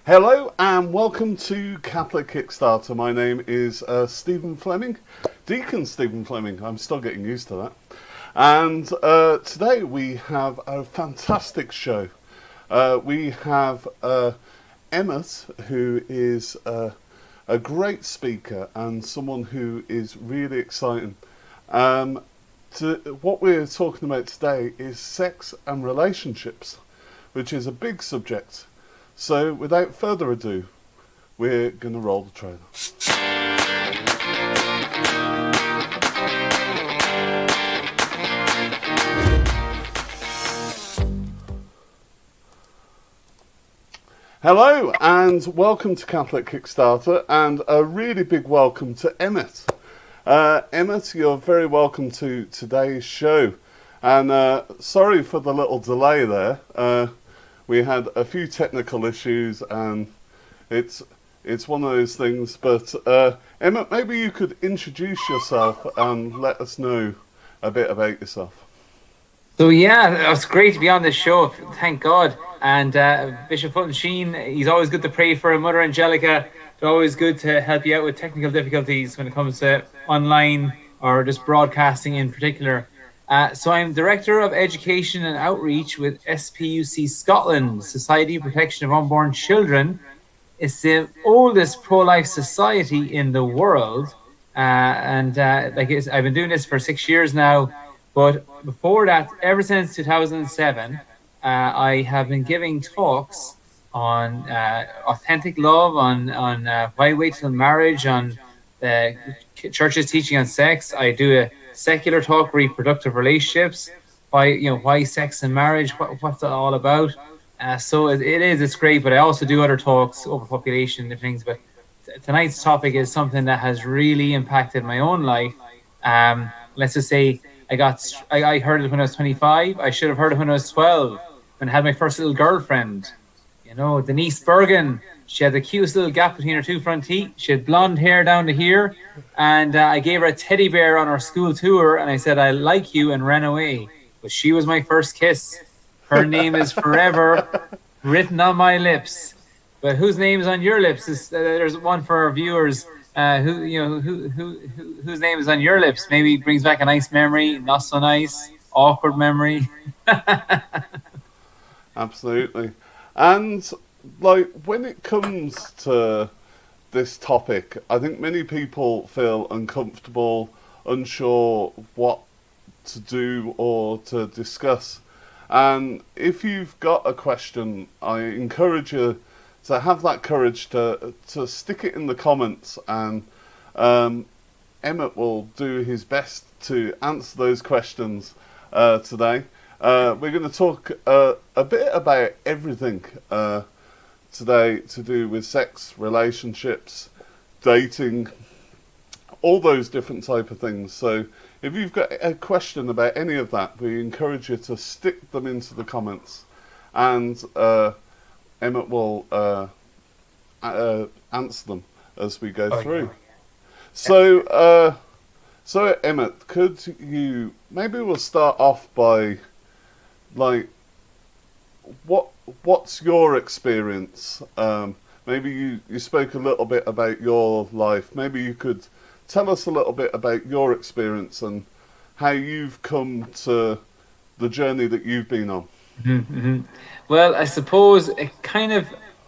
Hello and welcome to Catholic Kickstarter. My name is Stephen Fleming, Deacon Stephen Fleming. I'm still getting used to that. And today we have a fantastic show. We have Emmet, who is a great speaker and someone who is really exciting. What we're talking about today is sex and relationships, which is a big subject. So, without further ado, we're going to roll the trailer. Hello, and welcome to Catholic Kickstarter, and a really big welcome to Emmet. Emmet, you're very welcome to today's show. And sorry for the little delay there. We had a few technical issues, and it's one of those things. But Emmet, maybe you could introduce yourself and let us know a bit about yourself. So yeah, it's great to be on this show. Thank God. And Bishop Fulton Sheen, he's always good to pray for. Mother Angelica, it's always good to help you out with technical difficulties when it comes to online or just broadcasting in particular. So I'm Director of Education and Outreach with SPUC Scotland, Society for Protection of Unborn Children. It's the oldest pro-life society in the world. I've been doing this for 6 years now. But before that, ever since 2007, I have been giving talks on authentic love, on why wait till marriage, on the church's teaching on sex. I do a secular talk, reproductive relationships, why sex and marriage, what's it all about. So it's great, but I also do other talks, overpopulation and things. But tonight's topic is something that has really impacted my own life. Let's just say I heard it when I was 25. I should have heard it when I was 12, when I had my first little girlfriend. Denise Bergen. She had the cutest little gap between her two front teeth. She had blonde hair down to here. And I gave her a teddy bear on our school tour. And I said, I like you, and ran away. But she was my first kiss. Her name is forever written on my lips. But whose name is on your lips? There's one for our viewers. Whose name is on your lips? Maybe brings back a nice memory, not so nice, awkward memory. Absolutely. And when it comes to this topic, I think many people feel uncomfortable, unsure what to do or to discuss. And if you've got a question, I encourage you to have that courage to stick it in the comments, and Emmet will do his best to answer those questions today. We're going to talk a bit about everything today to do with sex, relationships, dating, all those different type of things. So if you've got a question about any of that, we encourage you to stick them into the comments, and Emmet will answer them as we go through. Yeah. So Emmet, could you, maybe we'll start off by what's your experience? Maybe you spoke a little bit about your life. Maybe you could tell us a little bit about your experience and how you've come to the journey that you've been on. Mm-hmm. Well, I suppose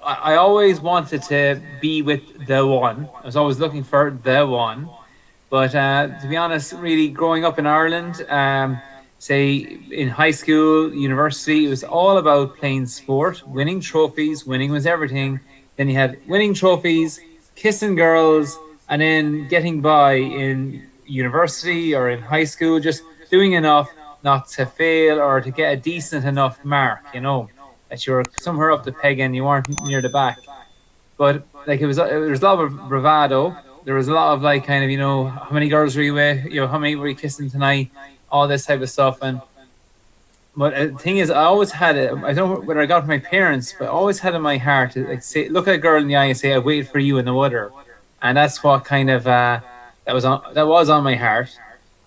I always wanted to be with the one. I was always looking for the one. But to be honest, really growing up in Ireland, say in high school, university, it was all about playing sport, winning trophies. Winning was everything. Then you had winning trophies, kissing girls, and then getting by in university or in high school, just doing enough not to fail or to get a decent enough mark, that you were somewhere up the peg and you weren't near the back. But there was a lot of bravado. There was a lot of how many girls were you with? How many were you kissing tonight? All this type of stuff. But the thing is, I always had it. I don't know whether I got it from my parents, but I always had in my heart to say, look at a girl in the eye and say, "I waited for you in the water," and that's what that was on my heart.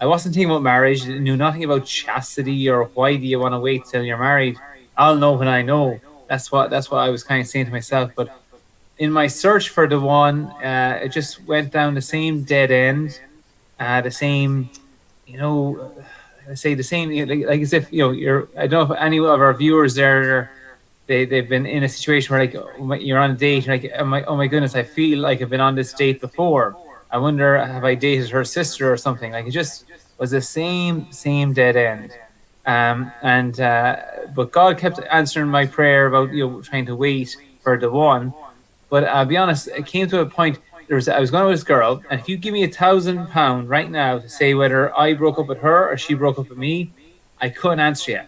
I wasn't thinking about marriage. I knew nothing about chastity or why do you want to wait till you're married. I'll know when I know. That's what I was kind of saying to myself. But in my search for the one, it just went down the same dead end, the same, you know, I say the same, like as if, you're. I don't know if any of our viewers there, they've been in a situation where, like, you're on a date, like, oh my goodness, I feel like I've been on this date before. I wonder, have I dated her sister or something? Like, it just was the same dead end. And but God kept answering my prayer about, trying to wait for the one. But I'll be honest, it came to a point. I was going with this girl, and if you give me £1,000 right now to say whether I broke up with her or she broke up with me, I couldn't answer you.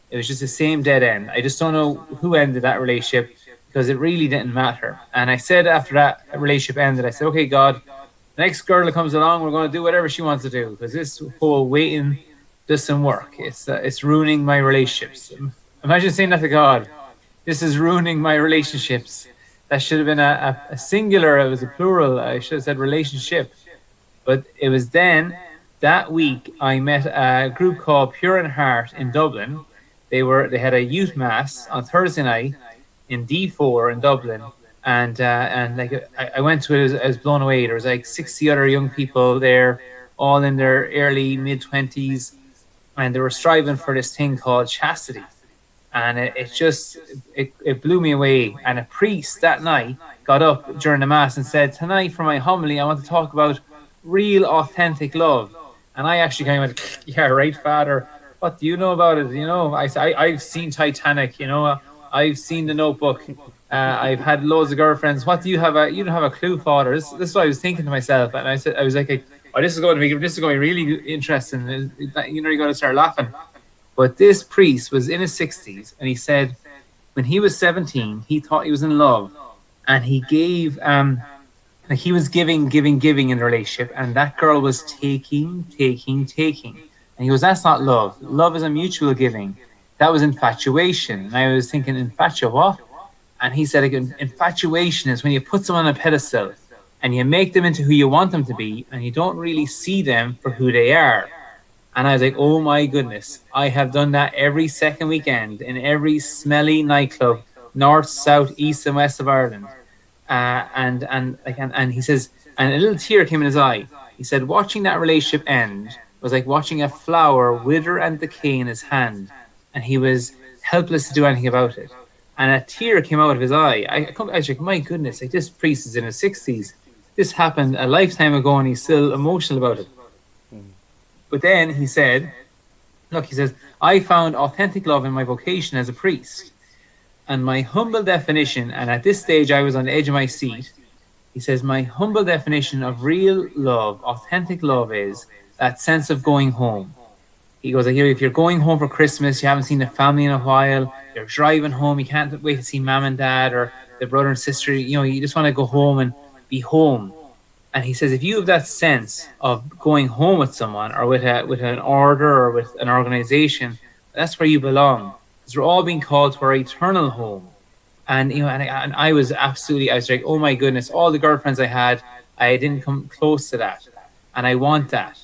It was just the same dead end. I just don't know who ended that relationship, because it really didn't matter. And I said, after that relationship ended, I said, okay, God, the next girl that comes along, we're going to do whatever she wants to do, because this whole waiting doesn't work. It's ruining my relationships. Imagine saying that to God. This is ruining my relationships. That should have been a singular. It was a plural. I should have said relationship. But it was then, that week, I met a group called Pure in Heart in Dublin. They had a youth mass on Thursday night in D4 in Dublin, and like, I went to it. I was blown away. There was like 60 other young people there, all in their early mid-20s, and they were striving for this thing called chastity. And it blew me away. And a priest that night got up during the mass and said, tonight for my homily, I want to talk about real authentic love. And I actually kind of went, yeah, right, Father. What do you know about it? I've seen Titanic. I've seen The Notebook. I've had loads of girlfriends. What do you have? You don't have a clue, Father. This is what I was thinking to myself. And I was like, oh, this is going to be really interesting. You're going to start laughing. But this priest was in his 60s, and he said when he was 17, he thought he was in love, and he gave, like, he was giving in the relationship, and that girl was taking. And he goes, that's not love. Love is a mutual giving. That was infatuation. And I was thinking, what? And he said, again, infatuation is when you put someone on a pedestal and you make them into who you want them to be, and you don't really see them for who they are. And I was like, oh my goodness, I have done that every second weekend in every smelly nightclub, north, south, east, and west of Ireland. And he says, and a little tear came in his eye. He said, watching that relationship end was like watching a flower wither and decay in his hand, and he was helpless to do anything about it. And a tear came out of his eye. I was like, my goodness, like, this priest is in his 60s. This happened a lifetime ago, and he's still emotional about it. But then he said, look, he says, I found authentic love in my vocation as a priest. And my humble definition, and at this stage I was on the edge of my seat, he says, my humble definition of real love, authentic love, is that sense of going home. He goes, if you're going home for Christmas, you haven't seen the family in a while, you're driving home, you can't wait to see mom and dad or the brother and sister, you just want to go home and be home. And he says, if you have that sense of going home with someone, or with an order, or with an organization, that's where you belong. Because we're all being called to our eternal home. And I was like, oh my goodness, all the girlfriends I had, I didn't come close to that. And I want that.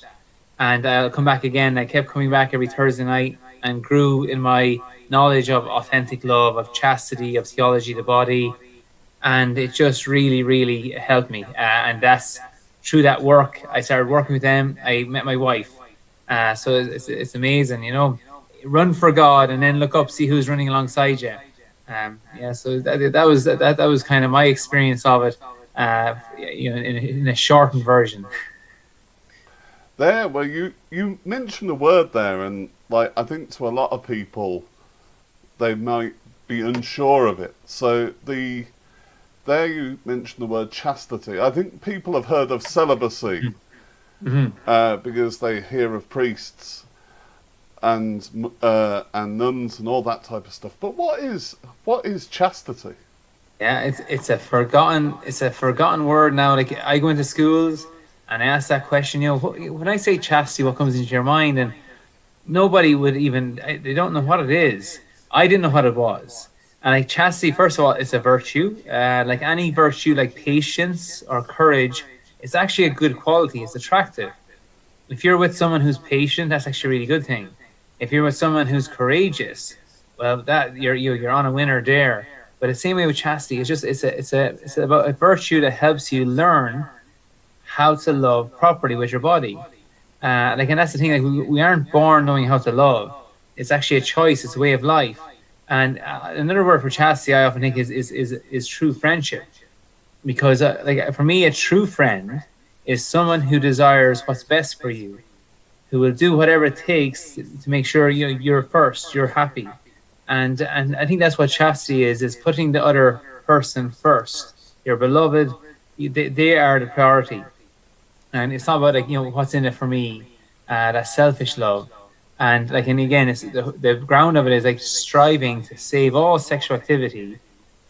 And I'll come back again. I kept coming back every Thursday night and grew in my knowledge of authentic love, of chastity, of theology, the body. And it just really, really helped me. And that's through that work. I started working with them. I met my wife. So it's amazing, Run for God and then look up, see who's running alongside you. So that was kind of my experience of it, in a shortened version. There, well, you mentioned the word there, and like, I think to a lot of people, they might be unsure of it. So there you mentioned the word chastity. I think people have heard of celibacy, because they hear of priests and nuns and all that type of stuff. But what is chastity? Yeah, it's a forgotten word now. Like, I go into schools and I ask that question. When I say chastity, what comes into your mind? And nobody would even. They don't know what it is. I didn't know what it was. And like, chastity, first of all, it's a virtue. Like any virtue, like patience or courage, it's actually a good quality. It's attractive. If you're with someone who's patient, that's actually a really good thing. If you're with someone who's courageous, well, that you're on a winner there. But the same way with chastity, it's about a virtue that helps you learn how to love properly with your body. And that's the thing. Like we aren't born knowing how to love. It's actually a choice. It's a way of life. And another word for chastity, I often think, is true friendship. Because like for me, a true friend is someone who desires what's best for you, who will do whatever it takes to make sure you're first, you're happy. And I think that's what chastity is putting the other person first. Your beloved, they are the priority. And it's not about like what's in it for me, that selfish love. And again, it's the ground of it is like striving to save all sexual activity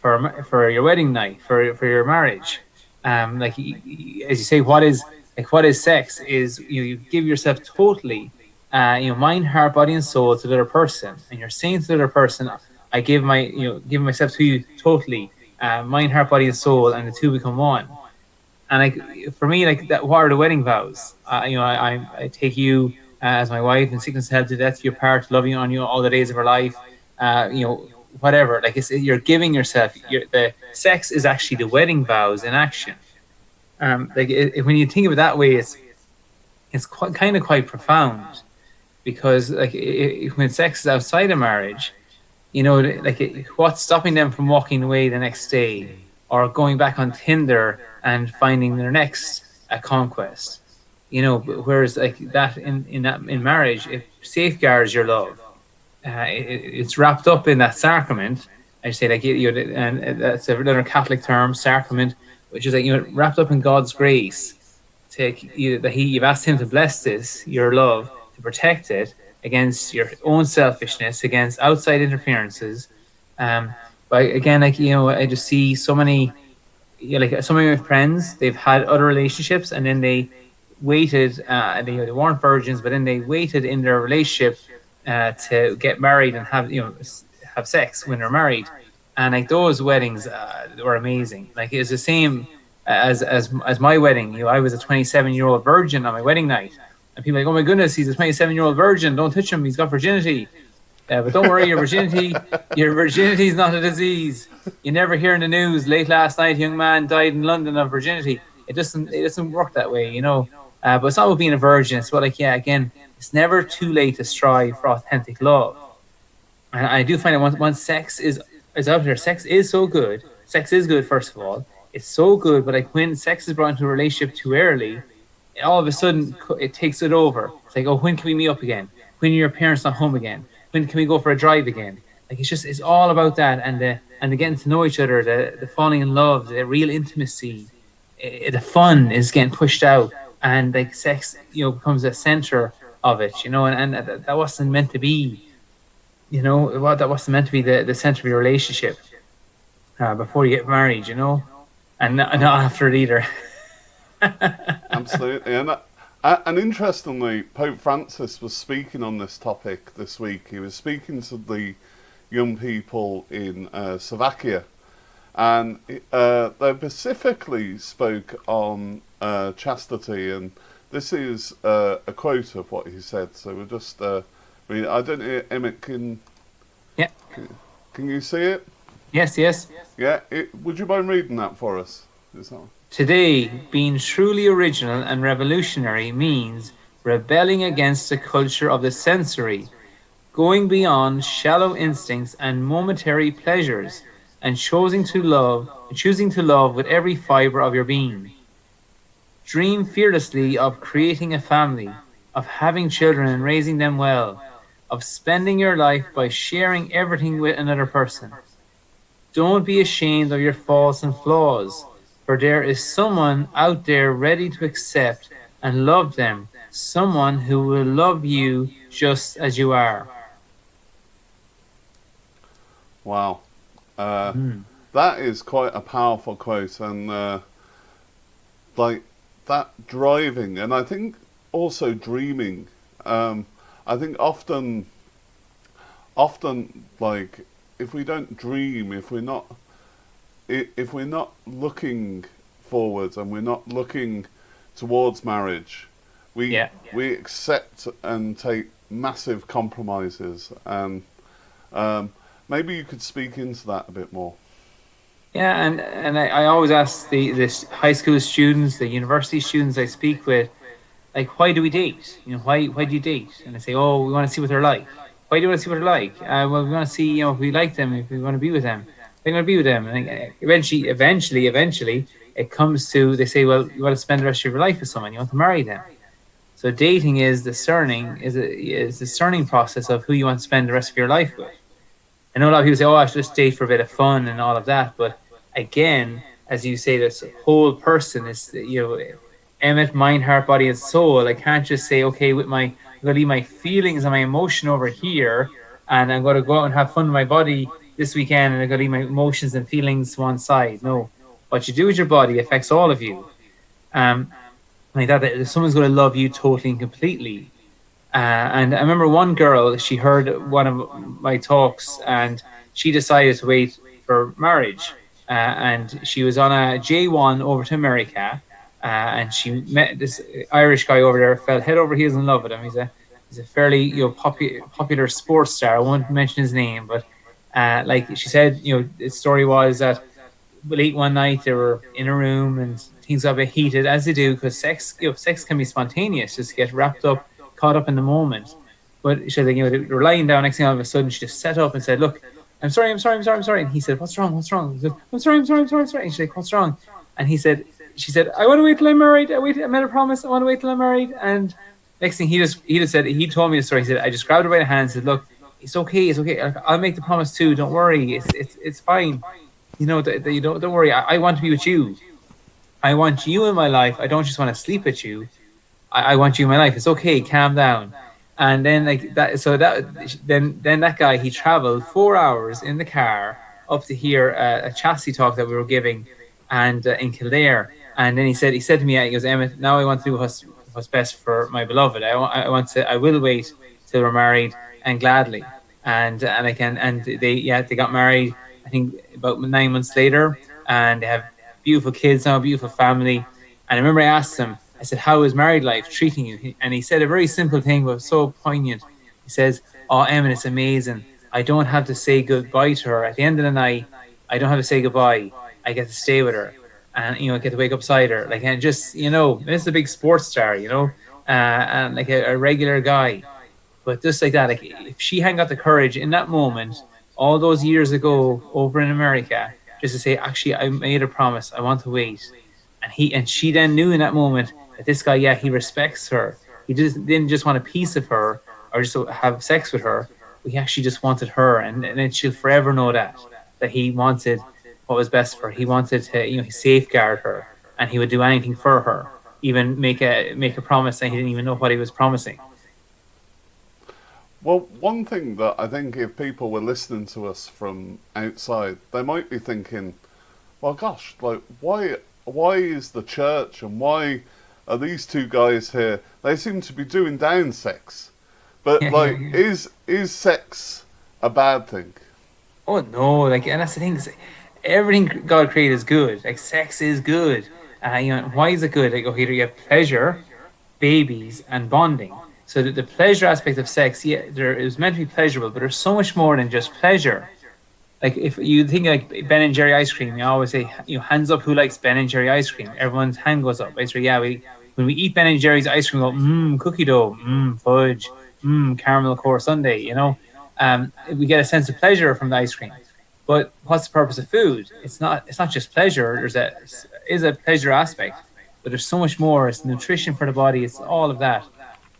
for your wedding night, for your marriage. Like as you say, what is sex? Is you give yourself totally, mind, heart, body, and soul to the other person, and you're saying to the other person, I give give myself to you totally, mind, heart, body, and soul, and the two become one. And like for me, like that, what are the wedding vows? I take you as my wife in sickness, health, to death, your part, loving on you all the days of our life. Whatever. Like you're giving yourself. The sex is actually the wedding vows in action. When you think of it that way, it's quite profound, because like when sex is outside of marriage, what's stopping them from walking away the next day or going back on Tinder and finding their next conquest? Whereas like that in marriage, it safeguards your love. It's wrapped up in that sacrament. I say like and that's another Catholic term, sacrament, which is like wrapped up in God's grace. You've asked Him to bless this, your love, to protect it against your own selfishness, against outside interferences. But again, I just see so many, like some of my friends, they've had other relationships and then they waited. They weren't virgins, but then they waited in their relationship to get married and have sex when they're married. And like those weddings were amazing. Like it's the same as my wedding. I was a 27-year-old virgin on my wedding night, and people are like, oh my goodness, he's a 27-year-old virgin. Don't touch him. He's got virginity. But don't worry, your virginity is not a disease. You never hear in the news, late last night, a young man died in London of virginity. It doesn't work that way, But it's not about being a virgin. It's about again, it's never too late to strive for authentic love. And I do find that once sex is out there, sex is so good. Sex is good, first of all. It's so good, but like when sex is brought into a relationship too early, all of a sudden it takes it over. It's like, oh, when can we meet up again? When are your parents not home again? When can we go for a drive again? Like it's all about that, and the getting to know each other, the falling in love, the real intimacy, the fun is getting pushed out, and like sex, becomes a center of it, and that wasn't meant to be, that wasn't meant to be the center of your relationship before you get married, and not after it either. Absolutely, and interestingly, Pope Francis was speaking on this topic this week. He was speaking to the young people in Slovakia, and they specifically spoke on chastity, and this is a quote of what he said. So we'll just read it. I don't know, Emmet, can you see it? Yes. Yeah, would you mind reading that for us? Is that... Today, being truly original and revolutionary means rebelling against the culture of the sensory, going beyond shallow instincts and momentary pleasures, and choosing to love with every fiber of your being. Dream fearlessly of creating a family, of having children and raising them well, of spending your life by sharing everything with another person. Don't be ashamed of your faults and flaws, for there is someone out there ready to accept and love them, someone who will love you just as you are. Wow. That is quite a powerful quote, and like that driving, and I think also dreaming. I think often like if we don't dream, if we're not looking forwards and we're not looking towards marriage, we accept and take massive compromises. And maybe you could speak into that a bit more. Yeah, and I always ask the high school students, the university students I speak with, like, why do we date? Why do you date? And they say, oh, we want to see what they're like. Why do you want to see what they're like? Well, we want to see, if we like them, if we want to be with them, we're going to be with them. And eventually, it comes to, they say, well, you want to spend the rest of your life with someone, you want to marry them. So dating is is the discerning process of who you want to spend the rest of your life with. I know a lot of people say, "Oh, I should just date for a bit of fun and all of that," but again, as you say, this whole person is, Emmet, mind, heart, body, and soul. I can't just say, "Okay, I'm going to leave my feelings and my emotion over here, and I'm going to go out and have fun with my body this weekend, and I'm going to leave my emotions and feelings to one side." No, what you do with your body affects all of you. Um, like that someone's going to love you totally and completely. And I remember one girl, she heard one of my talks and she decided to wait for marriage. And she was on a J1 over to America. And she met this Irish guy over there, fell head over heels in love with him. He's a fairly popular sports star. I won't mention his name, but like she said, the story was that late one night they were in a room and things got a bit heated, as they do, because sex can be spontaneous, just get wrapped up, caught up in the moment. But she said, they were lying down. Next thing, all of a sudden, she just sat up and said, "Look, I'm sorry." And he said, "What's wrong? What's wrong?" He said, I'm sorry." And she's like, "What's wrong?" And she said, "I want to wait till I'm married. I made a promise. I want to wait till I'm married." And next thing, he told me the story. He said, "I just grabbed her by the hand and said, look, it's okay, it's okay. I'll make the promise too. Don't worry. It's fine. You don't worry. I want to be with you. I want you in my life. I don't just want to sleep with you. I want you in my life. It's okay. Calm down." And then like that, so that then that guy, he traveled 4 hours in the car up to hear a chastity talk that we were giving, and in Kildare. And then he said to me, he goes, "Emmett, now I want to do what's best for my beloved. I will wait till we're married, and gladly." And I can, and they got married, I think about 9 months later, and they have beautiful kids now, a beautiful family. And I remember I asked him, I said, "How is married life treating you?" And he said a very simple thing, but so poignant. He says, "Oh, Emmett, it's amazing. I don't have to say goodbye to her. At the end of the night, I don't have to say goodbye. I get to stay with her. And, I get to wake up beside her. Like, and just, this is a big sports star, and like a regular guy. But just like that, like if she hadn't got the courage in that moment, all those years ago over in America, just to say, actually, I made a promise. I want to wait." And she then knew in that moment that this guy, yeah, he respects her. He just didn't just want a piece of her or just to have sex with her. But he actually just wanted her, and then she'll forever know that he wanted what was best for her. He wanted to, safeguard her, and he would do anything for her, even make a promise that he didn't even know what he was promising. Well, one thing that I think if people were listening to us from outside, they might be thinking, well, gosh, like, why is the church and why are these two guys here? They seem to be doing down sex. But, like, is sex a bad thing? Oh no, like, and that's the thing. Everything God created is good. Like, sex is good. Why is it good? Like, okay, you have pleasure, babies, and bonding. So the pleasure aspect of sex, yeah, there is meant to be pleasurable, but there's so much more than just pleasure. Like, if you think like Ben and Jerry ice cream, you always say, hands up who likes Ben and Jerry ice cream. Everyone's hand goes up. I say, yeah, when we eat Ben and Jerry's ice cream, we go, cookie dough, fudge, caramel core sundae. We get a sense of pleasure from the ice cream. But what's the purpose of food? It's not just pleasure. Is a pleasure aspect, but there's so much more. It's nutrition for the body. It's all of that.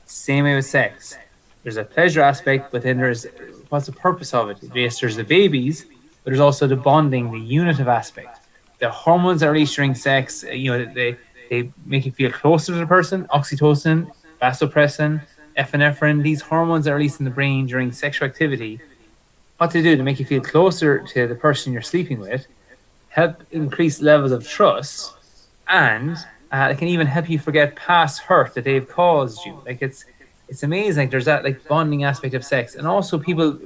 Same way with sex. There's a pleasure aspect, but then there's what's the purpose of it? Yes, there's the babies, but there's also the bonding, the unitive aspect. The hormones are released during sex. They make you feel closer to the person. Oxytocin, vasopressin, epinephrine. These hormones are released in the brain during sexual activity. What they do to make you feel closer to the person you're sleeping with, help increase levels of trust, and it can even help you forget past hurt that they've caused you. Like, it's amazing. Like, there's that like bonding aspect of sex, and also people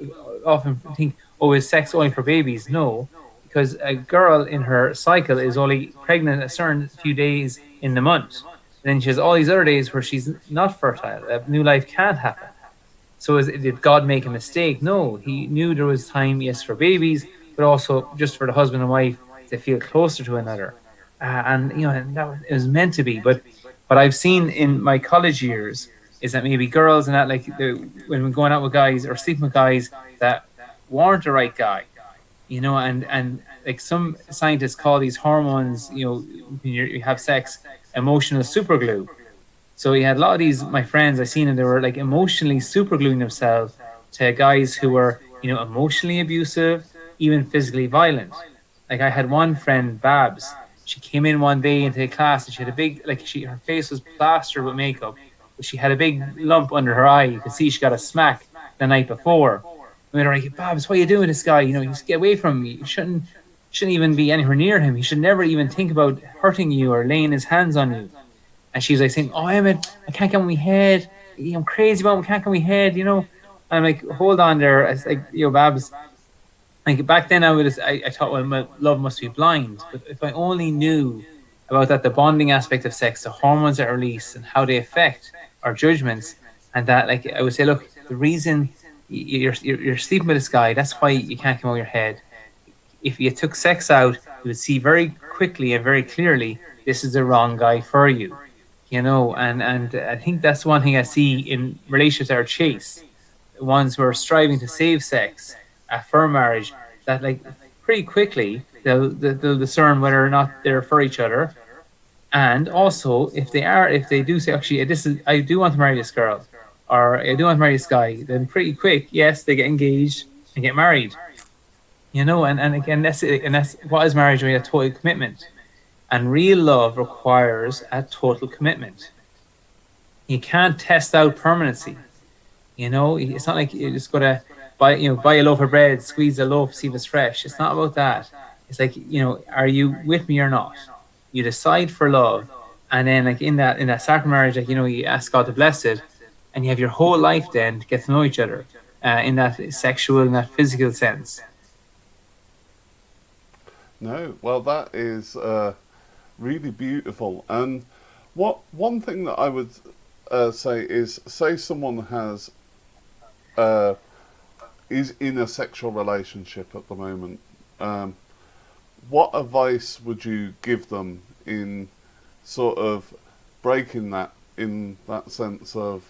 often think, "Oh, is sex only for babies?" No, because a girl in her cycle is only pregnant a certain few days in the month. And then she has all these other days where she's not fertile. A new life can't happen. So did God make a mistake? No, He knew there was time, yes, for babies, but also just for the husband and wife to feel closer to another. And and it was meant to be. But what I've seen in my college years is that maybe girls and that, like, when we're going out with guys or sleeping with guys that weren't the right guy, and like some scientists call these hormones, when you have sex, emotional superglue. So you had a lot of these, my friends, I seen them, they were like emotionally supergluing themselves to guys who were, emotionally abusive, even physically violent. Like I had one friend, Babs. She came in one day into the class and she had a big, like her face was plastered with makeup, but she had a big lump under her eye. You could see she got a smack the night before. And they were like, Babs, what are you doing with this guy? You just get away from him. You shouldn't even be anywhere near him. He should never even think about hurting you or laying his hands on you. And she was like saying, oh, Emmet, I can't get on my head. I'm crazy about him. I can't get on my head, And I'm like, hold on there. I was like, Babs, like back then I thought, well, my love must be blind. But if I only knew about that, the bonding aspect of sex, the hormones that are released and how they affect our judgments, and that, like, I would say, look, the reason you're sleeping with this guy, that's why you can't come out of your head. If you took sex out, you would see very quickly and very clearly this is the wrong guy for you. And I think that's one thing I see in relationships that are chaste, the ones who are striving to save sex for marriage, that like pretty quickly they'll discern whether or not they're for each other. And also, if they do say, actually, I do want to marry this girl, or I do want to marry this guy, then pretty quick, yes, they get engaged and get married. And again, that's it. And that's what is marriage? A total commitment. And real love requires a total commitment. You can't test out permanency. It's not like you just got to buy a loaf of bread, squeeze a loaf, see if it's fresh. It's not about that. It's like, are you with me or not? You decide for love, and then like in that sacrament marriage, like you ask God to bless it, and you have your whole life then to get to know each other in that sexual and that physical sense. No, well, that is really beautiful. And one thing that I would say is, say someone has is in a sexual relationship at the moment. What advice would you give them in sort of breaking that, in that sense of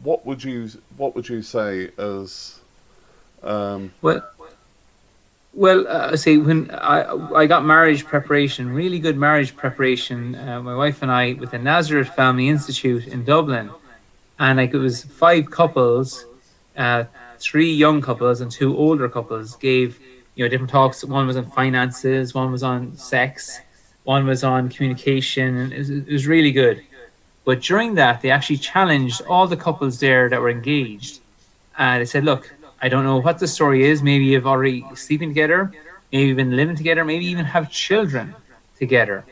what would you say as Well, see, when I got marriage preparation, really good marriage preparation, my wife and I, with the Nazareth Family Institute in Dublin, and like it was 5 couples, 3 young couples and 2 older couples gave different talks. One was on finances, one was on sex, one was on communication, and it was really good. But during that, they actually challenged all the couples there that were engaged. They said, look, I don't know what the story is. Maybe you've already sleeping together, maybe you've been living together, maybe even have children together.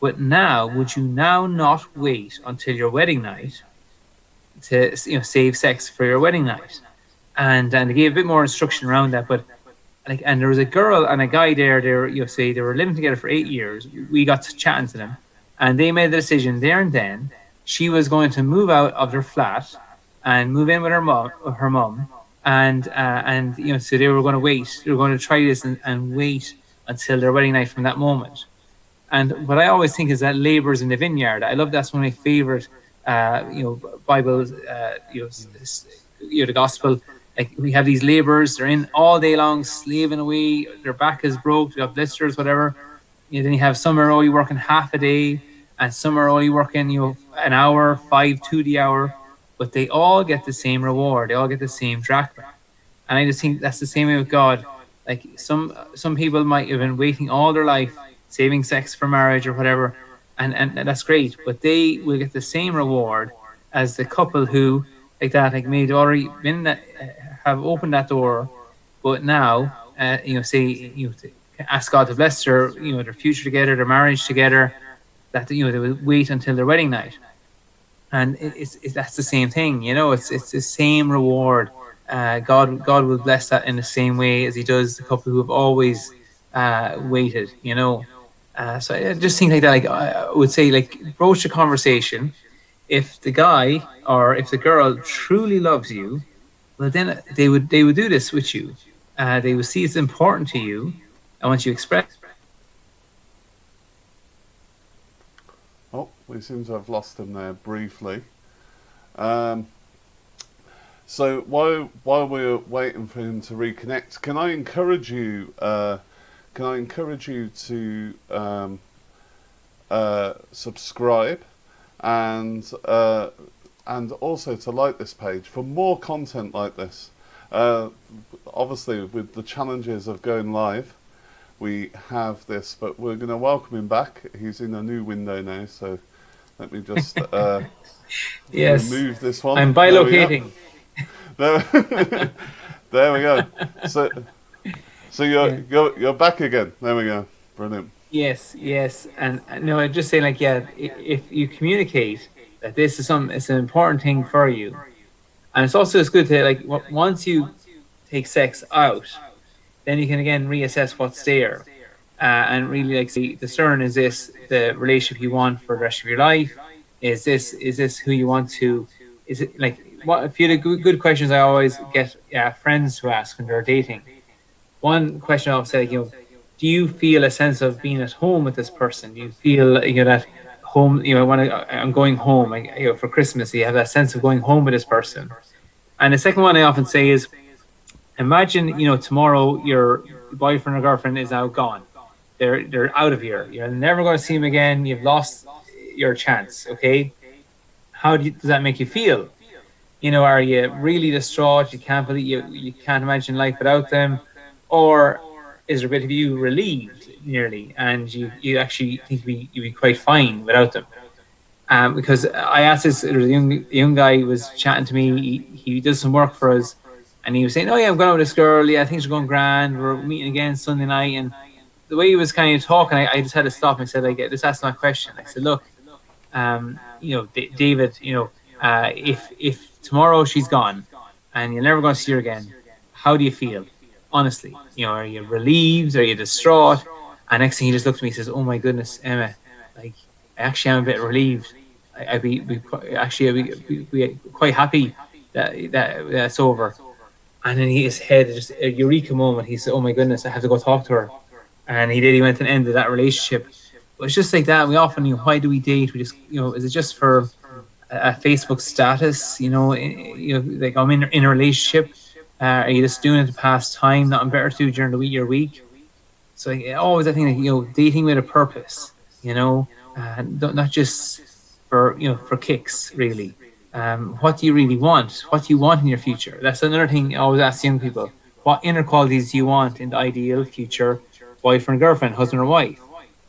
But now, would you now not wait until your wedding night to save sex for your wedding night? And they gave a bit more instruction around that. But and there was a girl and a guy there. They were living together for 8 years. We got to chatting to them, and they made the decision there and then. She was going to move out of their flat and move in with her mum. And so they were going to wait. They were going to try this and wait until their wedding night from that moment. And what I always think is that labours in the vineyard. I love that's one of my favorite, Bibles, the gospel. Like we have these labourers, they're in all day long, slaving away. Their back is broke, they got blisters, whatever. Then you have some are only working half a day, and some are only working, an hour, 5 to the hour. But they all get the same reward. They all get the same drachma. And I just think that's the same way with God. Like some people might have been waiting all their life, saving sex for marriage or whatever, and that's great. But they will get the same reward as the couple who, like that, like maybe already been that, have opened that door, but now, ask God to bless their future together, their marriage together, that they will wait until their wedding night. And that's the same thing, it's the same reward. God will bless that in the same way as He does the couple who have always waited. So I just think like that. Like I would say, like broach the conversation. If the guy or if the girl truly loves you, well they would do this with you. They would see it's important to you, and once you express Oh, we seem to have lost him there briefly. Um, so while we're waiting for him to reconnect, can I encourage you? Can I encourage you to subscribe and also to like this page for more content like this. Obviously, with the challenges of going live, we have this, but we're going to welcome him back. He's in a new window now, so let me just Yes, remove this one. I'm There we go. bilocating. There, there we go. So Yeah. you're back again. There we go. Brilliant. Yes, yes, and no, I just say like, yeah, if you communicate that this is it's an important thing for you, and it's good to like once you take sex out, then you can again reassess what's there, and really like see, discern, is this the relationship you want for the rest of your life? Is this who you want to? Is it like what? A few of the good questions I always get friends to ask when they're dating. One question I always say, do you feel a sense of being at home with this person? Do you feel that home? When I'm going home, for Christmas, you have that sense of going home with this person. And the second one I often say is, imagine tomorrow your boyfriend or girlfriend is now gone. They're out of here. You're never going to see them again. You've lost your chance. Okay, how does that make you feel? Are you really distraught? You can't believe you can't imagine life without them, or is there a bit of you relieved nearly, and you actually think you'd be quite fine without them? Because I asked this, there was a young guy who was chatting to me. He does some work for us, and he was saying, "Oh yeah, I'm going out with this girl. Yeah, things are going grand. We're meeting again Sunday night." And the way he was kind of talking, I just had to stop and I said, like, just ask him a question. I said, "Look, David, if tomorrow she's gone and you're never going to see her again, how do you feel? Honestly, are you relieved? Are you distraught?" And next thing he just looked at me and says, "Oh my goodness, Emma, like I actually am a bit relieved. I'd be quite happy that's over." And then his head just a eureka moment. He said, "Oh my goodness, I have to go talk to her." And he did. He went and ended that relationship. But it's just like that. We often, why do we date? We just, is it just for a Facebook status? Like I'm in a relationship. Are you just doing it to pass time? Nothing better to do during the week, your week. So always, I think, dating with a purpose. Not just for kicks, really. What do you really want? What do you want in your future? That's another thing I always ask young people. What inner qualities do you want in the ideal future boyfriend, girlfriend, husband, or wife?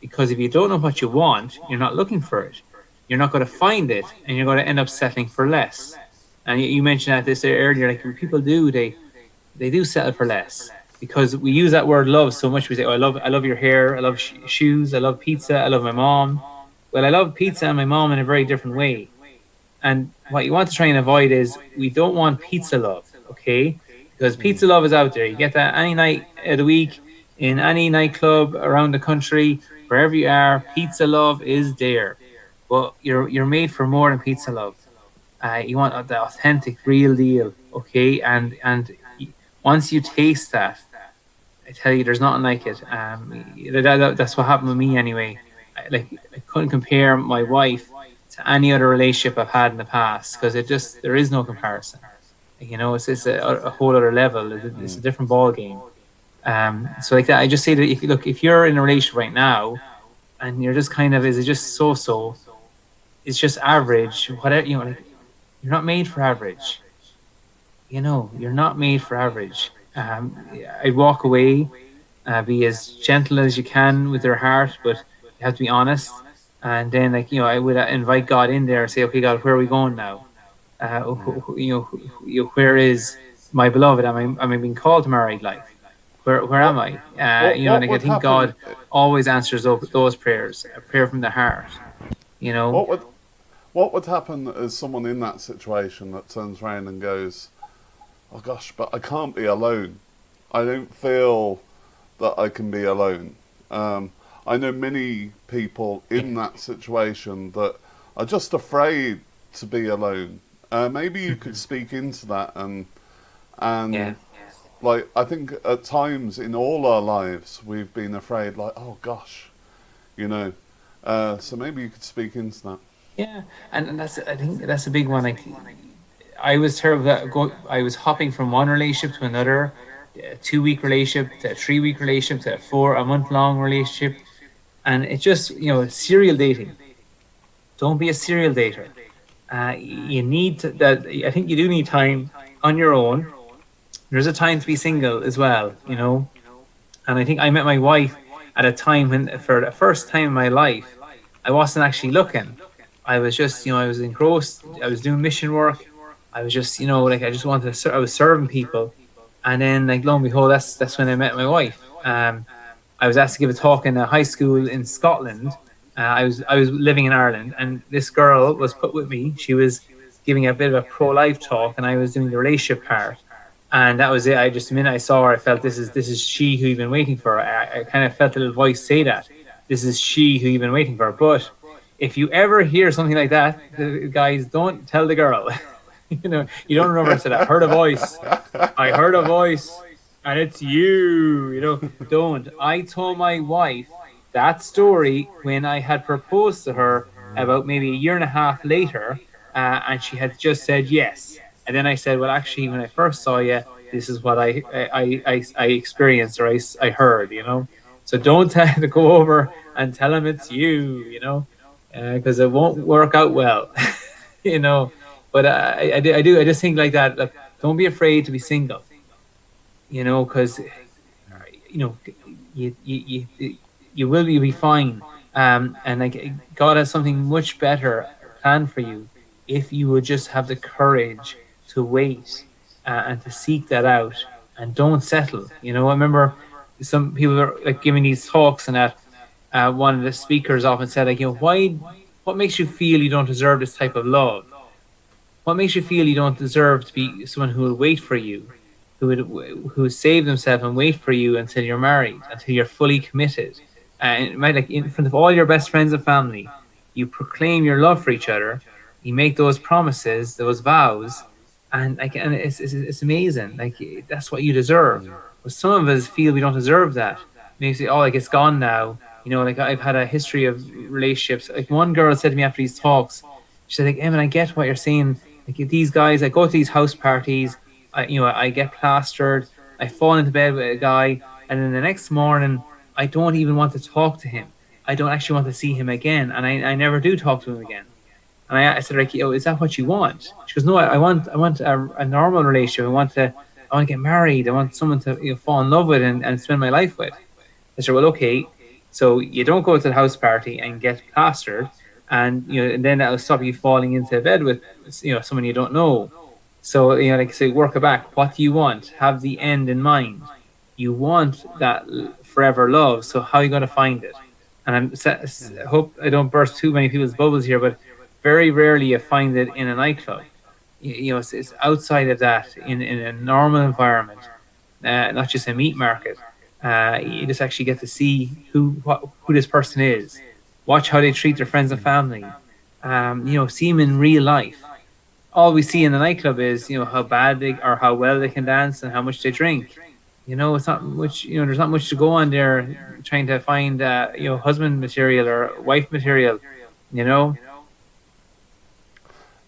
Because if you don't know what you want, you're not looking for it. You're not going to find it, and you're going to end up settling for less. And you mentioned that this earlier, like when people do, they do settle for less because we use that word love so much. We say, "Oh, I love your hair. I love shoes. I love pizza. I love my mom." Well, I love pizza and my mom in a very different way. And what you want to try and avoid is we don't want pizza love, okay? Because pizza love is out there. You get that any night of the week in any nightclub around the country, wherever you are. Pizza love is there, but you're made for more than pizza love. You want the authentic, real deal, okay? And once you taste that, I tell you, there's nothing like it. That's what happened with me anyway. I couldn't compare my wife to any other relationship I've had in the past because there is no comparison. It's a whole other level. It's a different ball game. So like that, I just say that if you're in a relationship right now and you're just kind of, is it just so? It's just average. Whatever, you're not made for average. You're not made for average. I'd walk away, be as gentle as you can with your heart, but you have to be honest. And then, I would invite God in there and say, "Okay, God, where are we going now? Where is my beloved? Am I being called to married life? Where am What I? what I would think happen? God always answers those prayers, a prayer from the heart. What would what would happen as someone in that situation that turns around and goes, "Oh gosh, but I can't be alone. I don't feel that I can be alone." I know many people in that situation that are just afraid to be alone. Maybe you could speak into that and Yeah. like I think at times in all our lives we've been afraid, like, oh gosh, you know, So maybe you could speak into that. Yeah, and I think that's a big one. Like I was terrible. I was hopping from one relationship to another, a 2 week relationship to a 3 week relationship to a month long relationship, and it just serial dating. Don't be a serial dater. You need that. I think you do need time on your own. There's a time to be single as well, And I think I met my wife at a time when, for the first time in my life, I wasn't actually looking. I was just, I was engrossed. I was doing mission work. I was just, like I just wanted to. I was serving people, and then, like lo and behold, that's when I met my wife. I was asked to give a talk in a high school in Scotland. I was living in Ireland, and this girl was put with me. She was giving a bit of a pro-life talk, and I was doing the relationship part. And that was it. I just, the minute I saw her, I felt this is she who you've been waiting for. I kind of felt a little voice say that this is she who you've been waiting for. But if you ever hear something like that, the guys, don't tell the girl. You don't remember to that. Heard a voice. I heard a voice, and it's you. Don't. I told my wife that story when I had proposed to her about maybe a year and a half later, and she had just said yes. And then I said, well, actually, when I first saw you, this is what I experienced, or I heard. So don't tell to go over and tell him it's you. Because it won't work out well. you know. But I do. I just think like that. Like, don't be afraid to be single. Because you will be fine. And like God has something much better planned for you if you would just have the courage to wait and to seek that out and don't settle. I remember some people are like giving these talks, and that one of the speakers often said, like, what makes you feel you don't deserve this type of love? What makes you feel you don't deserve to be someone who will wait for you, who save themselves and wait for you until you're married, until you're fully committed, and it might, like, in front of all your best friends and family, you proclaim your love for each other, you make those promises, those vows, and it's amazing. Like, that's what you deserve. But some of us feel we don't deserve that. Maybe say, oh, like, it's gone now. Like, I've had a history of relationships. Like, one girl said to me after these talks, she said, like, Emmett, I get what you're saying. Like, these guys, I go to these house parties, I get plastered, I fall into bed with a guy, and then the next morning, I don't even want to talk to him. I don't actually want to see him again, and I never do talk to him again. And I said, like, is that what you want? She goes, no, I want a normal relationship. I want to get married. I want someone to fall in love with and spend my life with. I said, well, okay, so you don't go to the house party and get plastered, and and then that'll stop you falling into bed with someone you don't know. So like I say, work it back. What do you want? Have the end in mind. You want that forever love. So how are you going to find it? And I hope I don't burst too many people's bubbles here, but very rarely you find it in a nightclub. It's outside of that, in a normal environment, not just a meat market. You just actually get to see who this person is. Watch how they treat their friends and family. See them in real life. All we see in the nightclub is how bad they or how well they can dance and how much they drink. It's not much. There's not much to go on there trying to find husband material or wife material.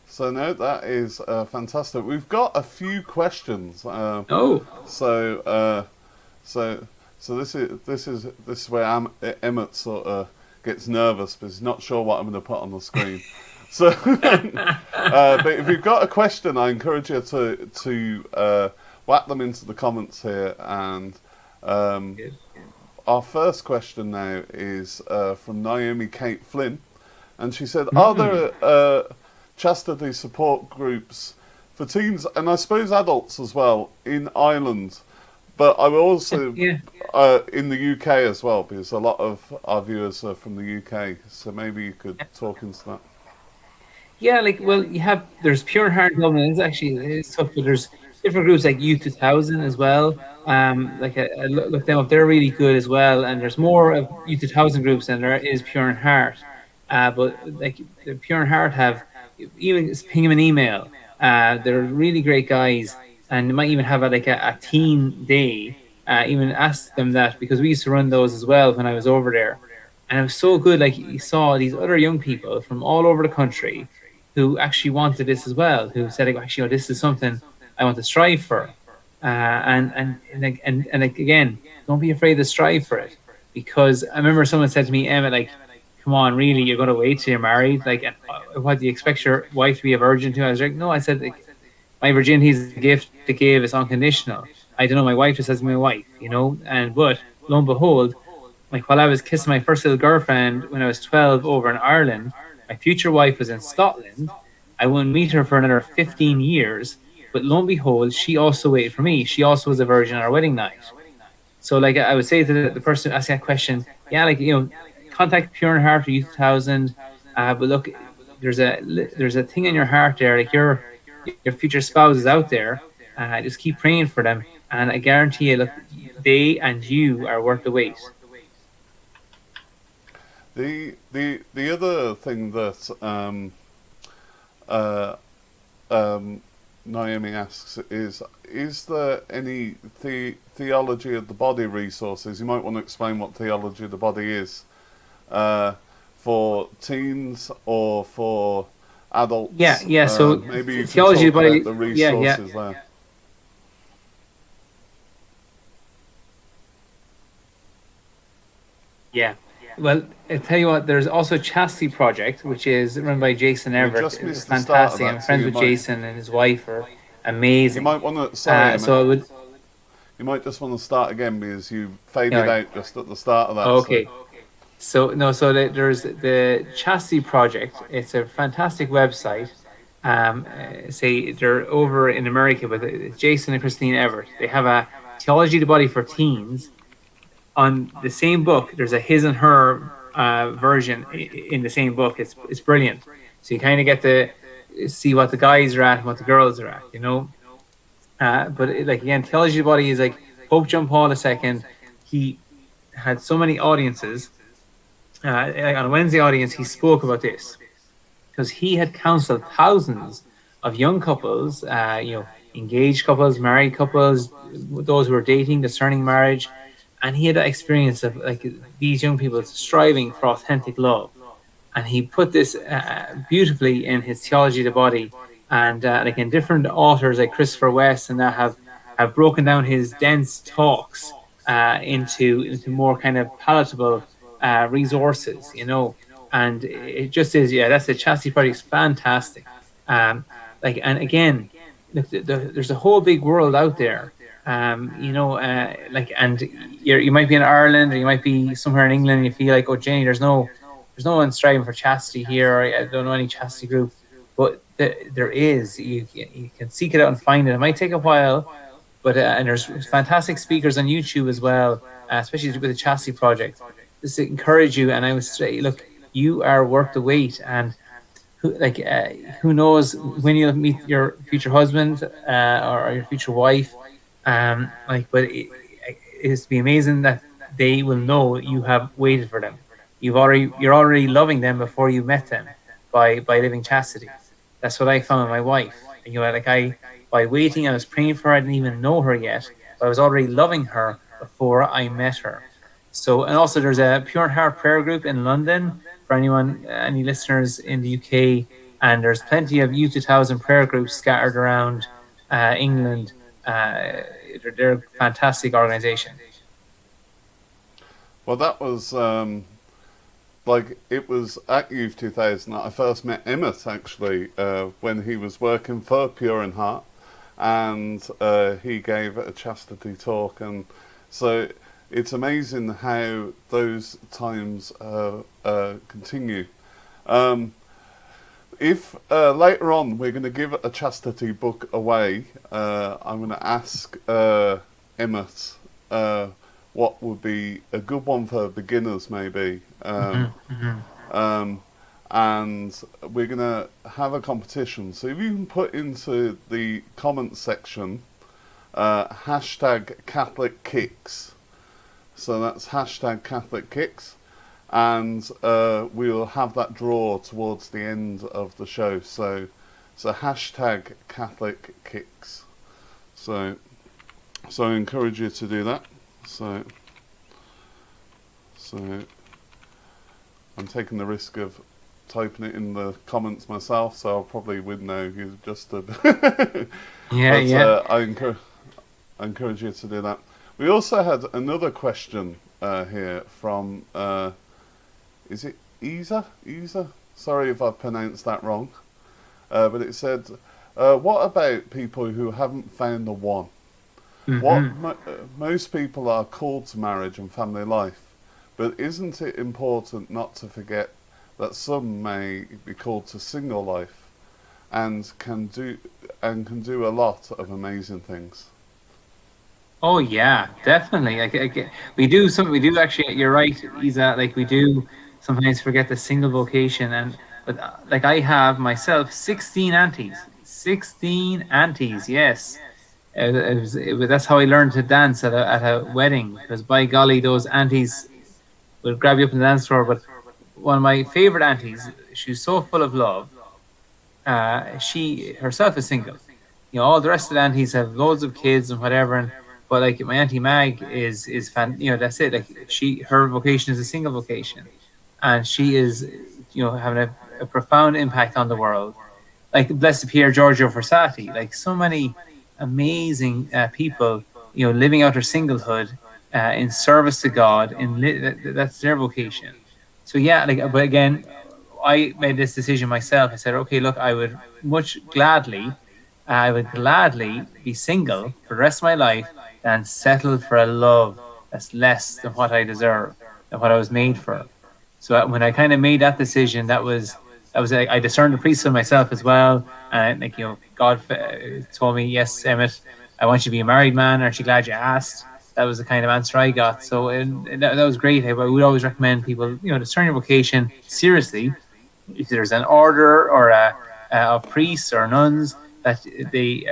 So no, that is fantastic. We've got a few questions. Oh. So this is where Emmet sort of gets nervous because he's not sure what I'm going to put on the screen. So, but if you've got a question, I encourage you to whack them into the comments here. And our first question now is from Naomi Kate Flynn, and she said, "Are there chastity support groups for teens and I suppose adults as well in Ireland?" But I will also in the UK as well, because a lot of our viewers are from the UK. So maybe you could talk into that. Yeah, there's Pure Heart Dublin. It's tough, but there's different groups like Youth 2000 as well. I look them up. They're really good as well. And there's more of Youth 2000 groups than there is Pure Heart. But like the Pure Heart have, even ping them an email. They're really great guys, and they might even have a teen day. Even ask them that, because we used to run those as well when I was over there. And it was so good. Like, you saw these other young people from all over the country who actually wanted this as well, who said, like, actually, this is something I want to strive for. Like, again, don't be afraid to strive for it, because I remember someone said to me, Emmet, like, come on, really, you're going to wait till you're married? Like, and, what do you expect your wife to be a virgin to? I was like, no, I said, like, my virginity is a gift to give, it's unconditional. I don't know, my wife just has my wife, and but lo and behold, like, while I was kissing my first little girlfriend when I was 12 over in Ireland, my future wife was in Scotland. I wouldn't meet her for another 15 years, but lo and behold, she also waited for me. She also was a virgin on our wedding night. So, like, I would say to the person asking that question, yeah, like, contact Pure in Heart or Youth 2000. But look, there's a thing in your heart there, like your future spouse is out there. Just keep praying for them, and I guarantee you, look, they and you are worth the wait. The other thing that uh, Naomi asks is there any theology of the body resources? You might want to explain what theology of the body is for teens or for adults. Yeah. So maybe you could theology talk body, about the yeah. resources there. Yeah. Well, I tell you what, there's also Chastity Project, which is run by Jason We Everett. just It's missed the start of fantastic. I'm that, so friends you with might Jason and his wife are you amazing. might want to. Sorry, Emmet. So I would. You might just want to start again because you Yeah, faded right. out just at the start of that. So Okay. So no, so there's the Chastity Project. It's a fantastic website. Say they're over in America, but it's Jason and Christine Everett. They have a Theology of the Body for teens. On the same book, there's a his and her version in the same book. It's brilliant. So you kind of get to see what the guys are at and what the girls are at. But like, again, Theology of the Body is like Pope John Paul II. He had so many audiences. Like, on a Wednesday audience, he spoke about this because he had counseled thousands of young couples, engaged couples, married couples, those who were dating, discerning marriage, and he had that experience of, like, these young people striving for authentic love. And he put this beautifully in his Theology of the Body, and like, in different authors like Christopher West and that have broken down his dense talks into more kind of palatable resources. And it just is, yeah, that's the Chastity Project. It's fantastic. Like, and again, look, there's a whole big world out there. Like, and you might be in Ireland or you might be somewhere in England and you feel like, oh, Jenny, there's no one striving for chastity here, or I don't know any chastity group, but there is. You can seek it out and find it. It might take a while, but and there's fantastic speakers on YouTube as well, especially with the Chastity Project. Just to encourage you, and I would say, look, you are worth the wait, and who knows when you'll meet your future husband or your future wife. But it's be amazing that they will know you have waited for them. You're already loving them before you met them by living chastity. That's what I found with my wife. Like, I, by waiting, I was praying for her. I didn't even know her yet, but I was already loving her before I met her. So, and also there's a Pure Heart prayer group in London for any listeners in the UK, and there's plenty of Youth 2000 prayer groups scattered around England. They're a fantastic organisation. well, that was like, it was at Youth 2000 that I first met Emmet, actually, when he was working for Pure in Heart, and he gave a chastity talk, and so it's amazing how those times continue. If later on we're going to give a chastity book away, I'm going to ask Emmet what would be a good one for beginners, maybe. And we're going to have a competition. So if you can put into the comments section hashtag Catholic Kicks. So that's hashtag Catholic Kicks. And we'll have that draw towards the end of the show. So hashtag Catholic Kicks. So I encourage you to do that. So I'm taking the risk of typing it in the comments myself, so I'll probably win now. You just did. Yeah, But yeah. I encourage you to do that. We also had another question here from, is it Isa? Isa? Sorry if I pronounced that wrong. But it said, what about people who haven't found the one? Most people are called to marriage and family life, but isn't it important not to forget that some may be called to single life and can do a lot of amazing things? Oh yeah, definitely. We do some. We do actually. You're right, Isa. Like we do sometimes forget the single vocation, and but like I have myself 16 aunties. 16 aunties. Yes. That's how I learned to dance at a wedding. Because by golly, those aunties will grab you up in the dance floor. But one of my favorite aunties, she's so full of love. She herself is single. You know, all the rest of the aunties have loads of kids and whatever. And but like my auntie Mag is fan. You know, that's it. Like her vocation is a single vocation, and she is, you know, having a profound impact on the world. Like Blessed Pierre Giorgio Frassati. Like so many amazing people, you know, living out their singlehood in service to God. That's their vocation. So yeah, like but again, I made this decision myself. I said, okay, look, I would gladly be single for the rest of my life than settle for a love that's less than what I deserve, than what I was made for. So when I kind of made that decision, that was I discerned the priesthood myself as well, and like you know, God told me, yes, Emmett, I want you to be a married man. Aren't you glad you asked? That was the kind of answer I got. So that was great. I would always recommend people, you know, discern your vocation seriously. If there's an order or of priests or nuns that they,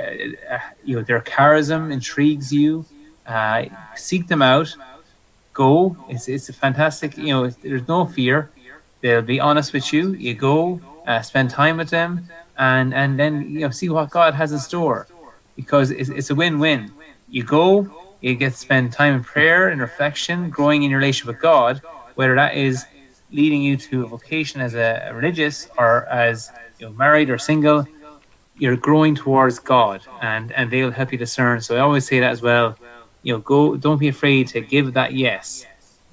you know, their charism intrigues you, seek them out. Go. It's a fantastic. You know, there's no fear. They'll be honest with you. You go, spend time with them, and then you know see what God has in store, because it's a win-win. You go, you get to spend time in prayer and reflection, growing in your relationship with God, whether that is leading you to a vocation as a religious or as you know married or single. You're growing towards God, and they'll help you discern. So I always say that as well. You know, go. Don't be afraid to give that yes.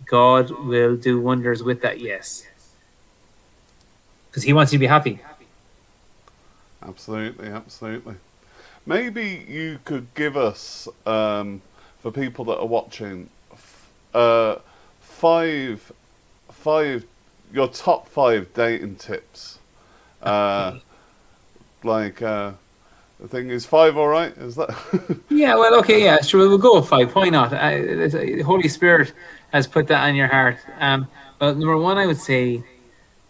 God will do wonders with that yes, because He wants you to be happy. Absolutely, absolutely. Maybe you could give us, for people that are watching, five, your top 5 dating tips. Okay. The thing is 5 all right? Is that? Yeah, well, okay, yeah, sure, we'll go with 5. Why not? The Holy Spirit has put that on your heart. Well, number one, I would say,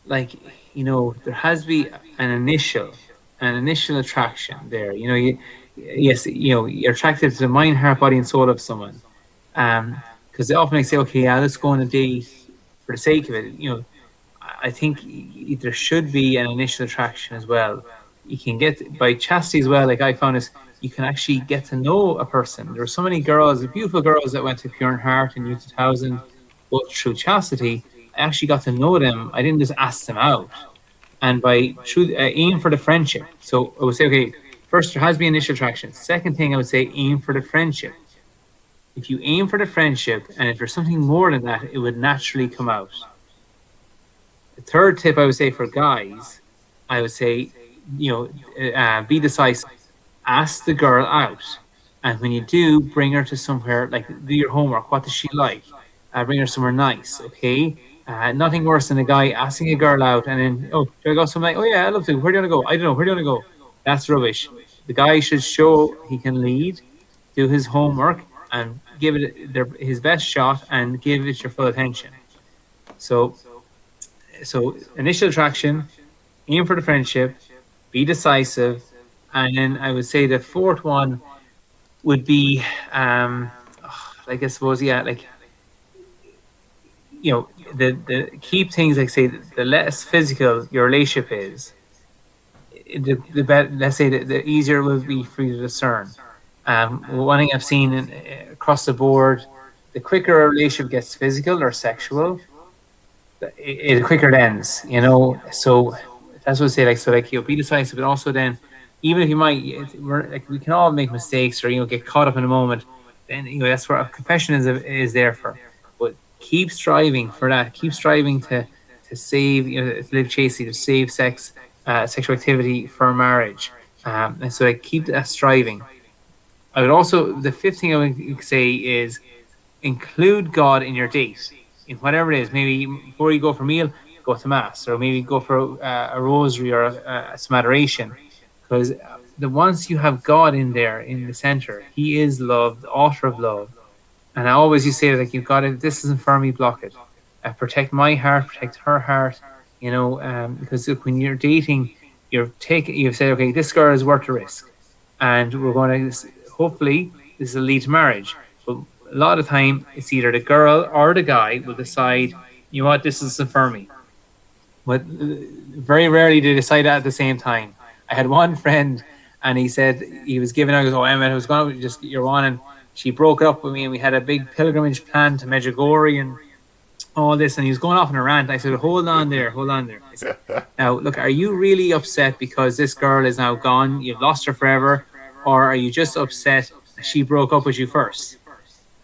like, you know, there has to be an initial attraction there. You know, yes, you know, you're attracted to the mind, heart, body, and soul of someone. Because they often say, okay, yeah, let's go on a date for the sake of it. You know, I think there should be an initial attraction as well. You can get by chastity as well. Like I found is you can actually get to know a person. There were so many girls, beautiful girls that went to Pure in Heart and Youth 2000, both through chastity. I actually got to know them. I didn't just ask them out. And by through aim for the friendship. So I would say, okay, first there has to be initial attraction. Second thing I would say, aim for the friendship. If you aim for the friendship, and if there's something more than that, it would naturally come out. The third tip I would say for guys, I would say, you know, be decisive. Ask the girl out, and when you do, bring her to somewhere like do your homework. What does she like? Bring her somewhere nice. Okay. Nothing worse than a guy asking a girl out and then, oh, do I go somewhere? Oh yeah, I love to. Where do you want to go? I don't know. Where do you want to go? That's rubbish. The guy should show he can lead, do his homework, and give it his best shot, and give it your full attention. So initial attraction, aim for the friendship, be decisive, and then I would say the fourth one would be, like I suppose, yeah, like you know, the keep things like say the less physical your relationship is, the better. Let's say the easier it will be for you to discern. One thing I've seen across the board, the quicker a relationship gets physical or sexual, it quicker ends, So that's what I say. Like, so, like, be decisive, but also then, even if you might, we can all make mistakes or get caught up in a moment. Then that's where a confession is there for. But keep striving for that. Keep striving to save, to live chastely, to save sexual activity for marriage. And so, like, keep that striving. I would also, the fifth thing I would say is include God in your date, in whatever it is. Maybe before you go for a meal, go to mass, or maybe go for a rosary or some adoration, because once you have God in there in the center, He is love, the author of love. And I always used to say, like, you've got to, this isn't for me, block it. Protect my heart, protect her heart. Because look, when you're dating, you've said, okay, this girl is worth the risk, and we're going to, hopefully this will lead to marriage. But a lot of time, it's either the girl or the guy will decide, you know what, this isn't for me. But very rarely do they decide that at the same time. I had one friend, and he said he was giving out, he goes, oh, Emmet, I was going to just get your one, and she broke up with me, and we had a big pilgrimage planned to Medjugorje and all this, and he was going off on a rant. I said, hold on there. I said, now, look, are you really upset because this girl is now gone, you've lost her forever, or are you just upset she broke up with you first?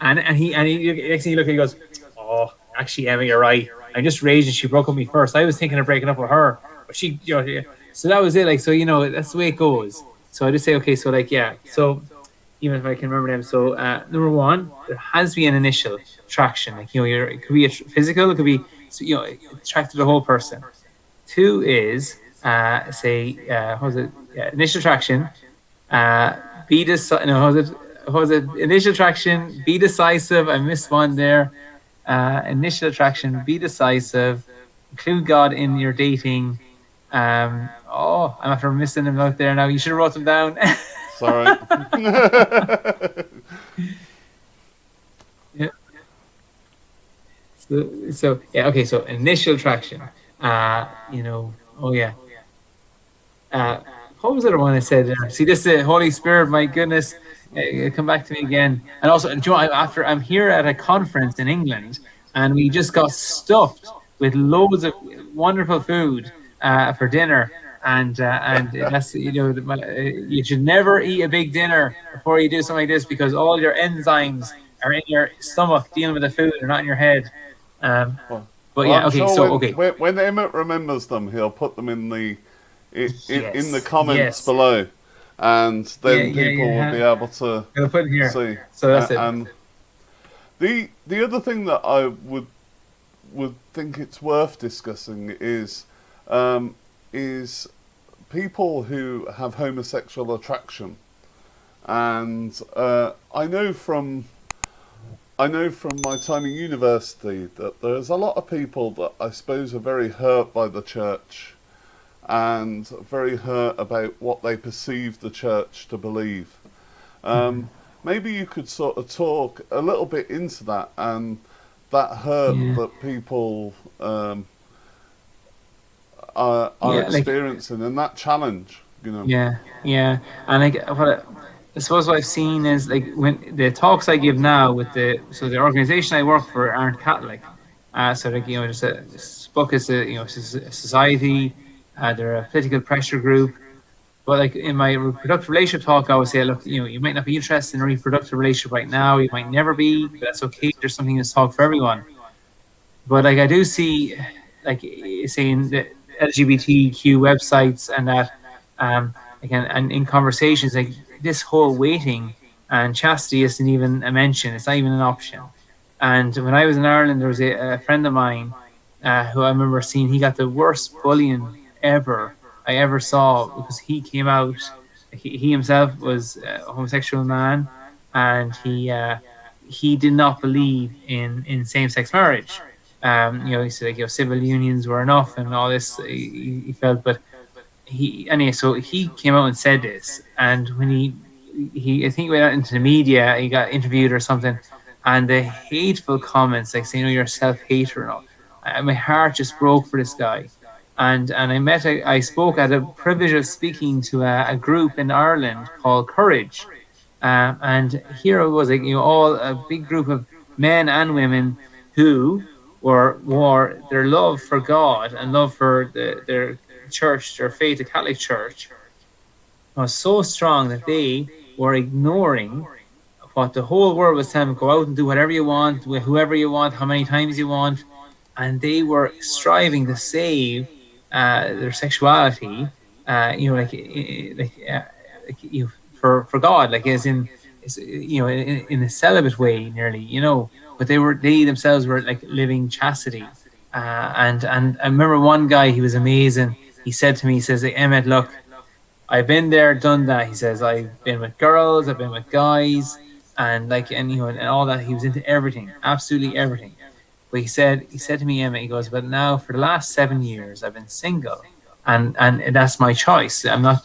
And he next thing you look, he goes, oh, actually, Emma, you're right. I'm just raging she broke up with me first. I was thinking of breaking up with her, but she, so that was it. Like, so, that's the way it goes. So I just say, okay, so, like, yeah. So even if I can remember them. So number one, there has to be an initial attraction. Like, it could be physical, it could be, attracted to the whole person. Two is, initial attraction. Initial attraction, be decisive. I missed one there. Initial attraction, be decisive, include God in your dating. I'm after missing them out there now. You should have wrote them down. Sorry. Yeah. So yeah, okay. So initial attraction. Oh yeah. What was the other one I said? See, this is the Holy Spirit. My goodness, come back to me again. And also, I'm here at a conference in England, and we just got stuffed with loads of wonderful food for dinner. And that's, you should never eat a big dinner before you do something like this, because all your enzymes are in your stomach dealing with the food, they're not in your head. But yeah, okay. Sure when Emmet remembers them, he'll put them in the comments below, and then people will be able to put in here. See. So that's it. And the other thing that I would think it's worth discussing is people who have homosexual attraction, and I know from my time in university that there's a lot of people that I suppose are very hurt by the church and very hurt about what they perceive the church to believe. Maybe you could sort of talk a little bit into that and that hurt that people are experiencing, and that challenge, Yeah, and I suppose what I've seen is, like, when the talks I give now with the organization I work for aren't Catholic, so, like, just SPUC is a society, they're a political pressure group, but, like, in my reproductive relationship talk, I always say, look, you might not be interested in a reproductive relationship right now, you might never be, but that's okay. There's something that's talk for everyone. But, like, I do see, like, saying that LGBTQ websites and that, again, and in conversations, like, this whole waiting and chastity isn't even a mention. It's not even an option. And when I was in Ireland, there was a friend of mine who I remember seeing. He got the worst bullying I ever saw, because he came out. He himself was a homosexual man, and he did not believe in same-sex marriage. He said, like, civil unions were enough and all this. He felt, but so he came out and said this, and when he I think went out into the media, he got interviewed or something, and the hateful comments, like saying, you're a self-hater and all. My heart just broke for this guy. And I spoke at a privilege of speaking to a group in Ireland called Courage, and here it was, like, all a big group of men and women who were their love for God and love for their church, their faith, the Catholic Church, was so strong that they were ignoring what the whole world was telling them: go out and do whatever you want, with whoever you want, how many times you want. And they were striving to save their sexuality, for God, like as in, in a celibate way, nearly, But they themselves were like living chastity, and I remember one guy, he was amazing. He said to me, he says, Emmet, look, I've been there, done that. He says, I've been with girls, I've been with guys, and all that. He was into everything, absolutely everything. But he said to me, Emma, he goes, but now for the last 7 years, I've been single, and that's my choice. I'm not.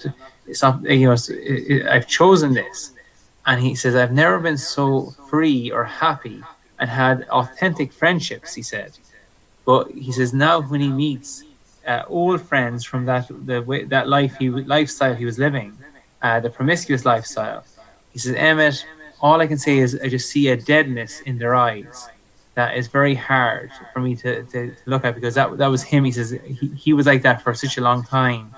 It's not. I've chosen this. And he says, I've never been so free or happy and had authentic friendships. He said, but he says now when he meets old friends from that lifestyle he was living, the promiscuous lifestyle, he says, Emmett, all I can say is I just see a deadness in their eyes that is very hard for me to look at, because that was him. He says he was like that for such a long time.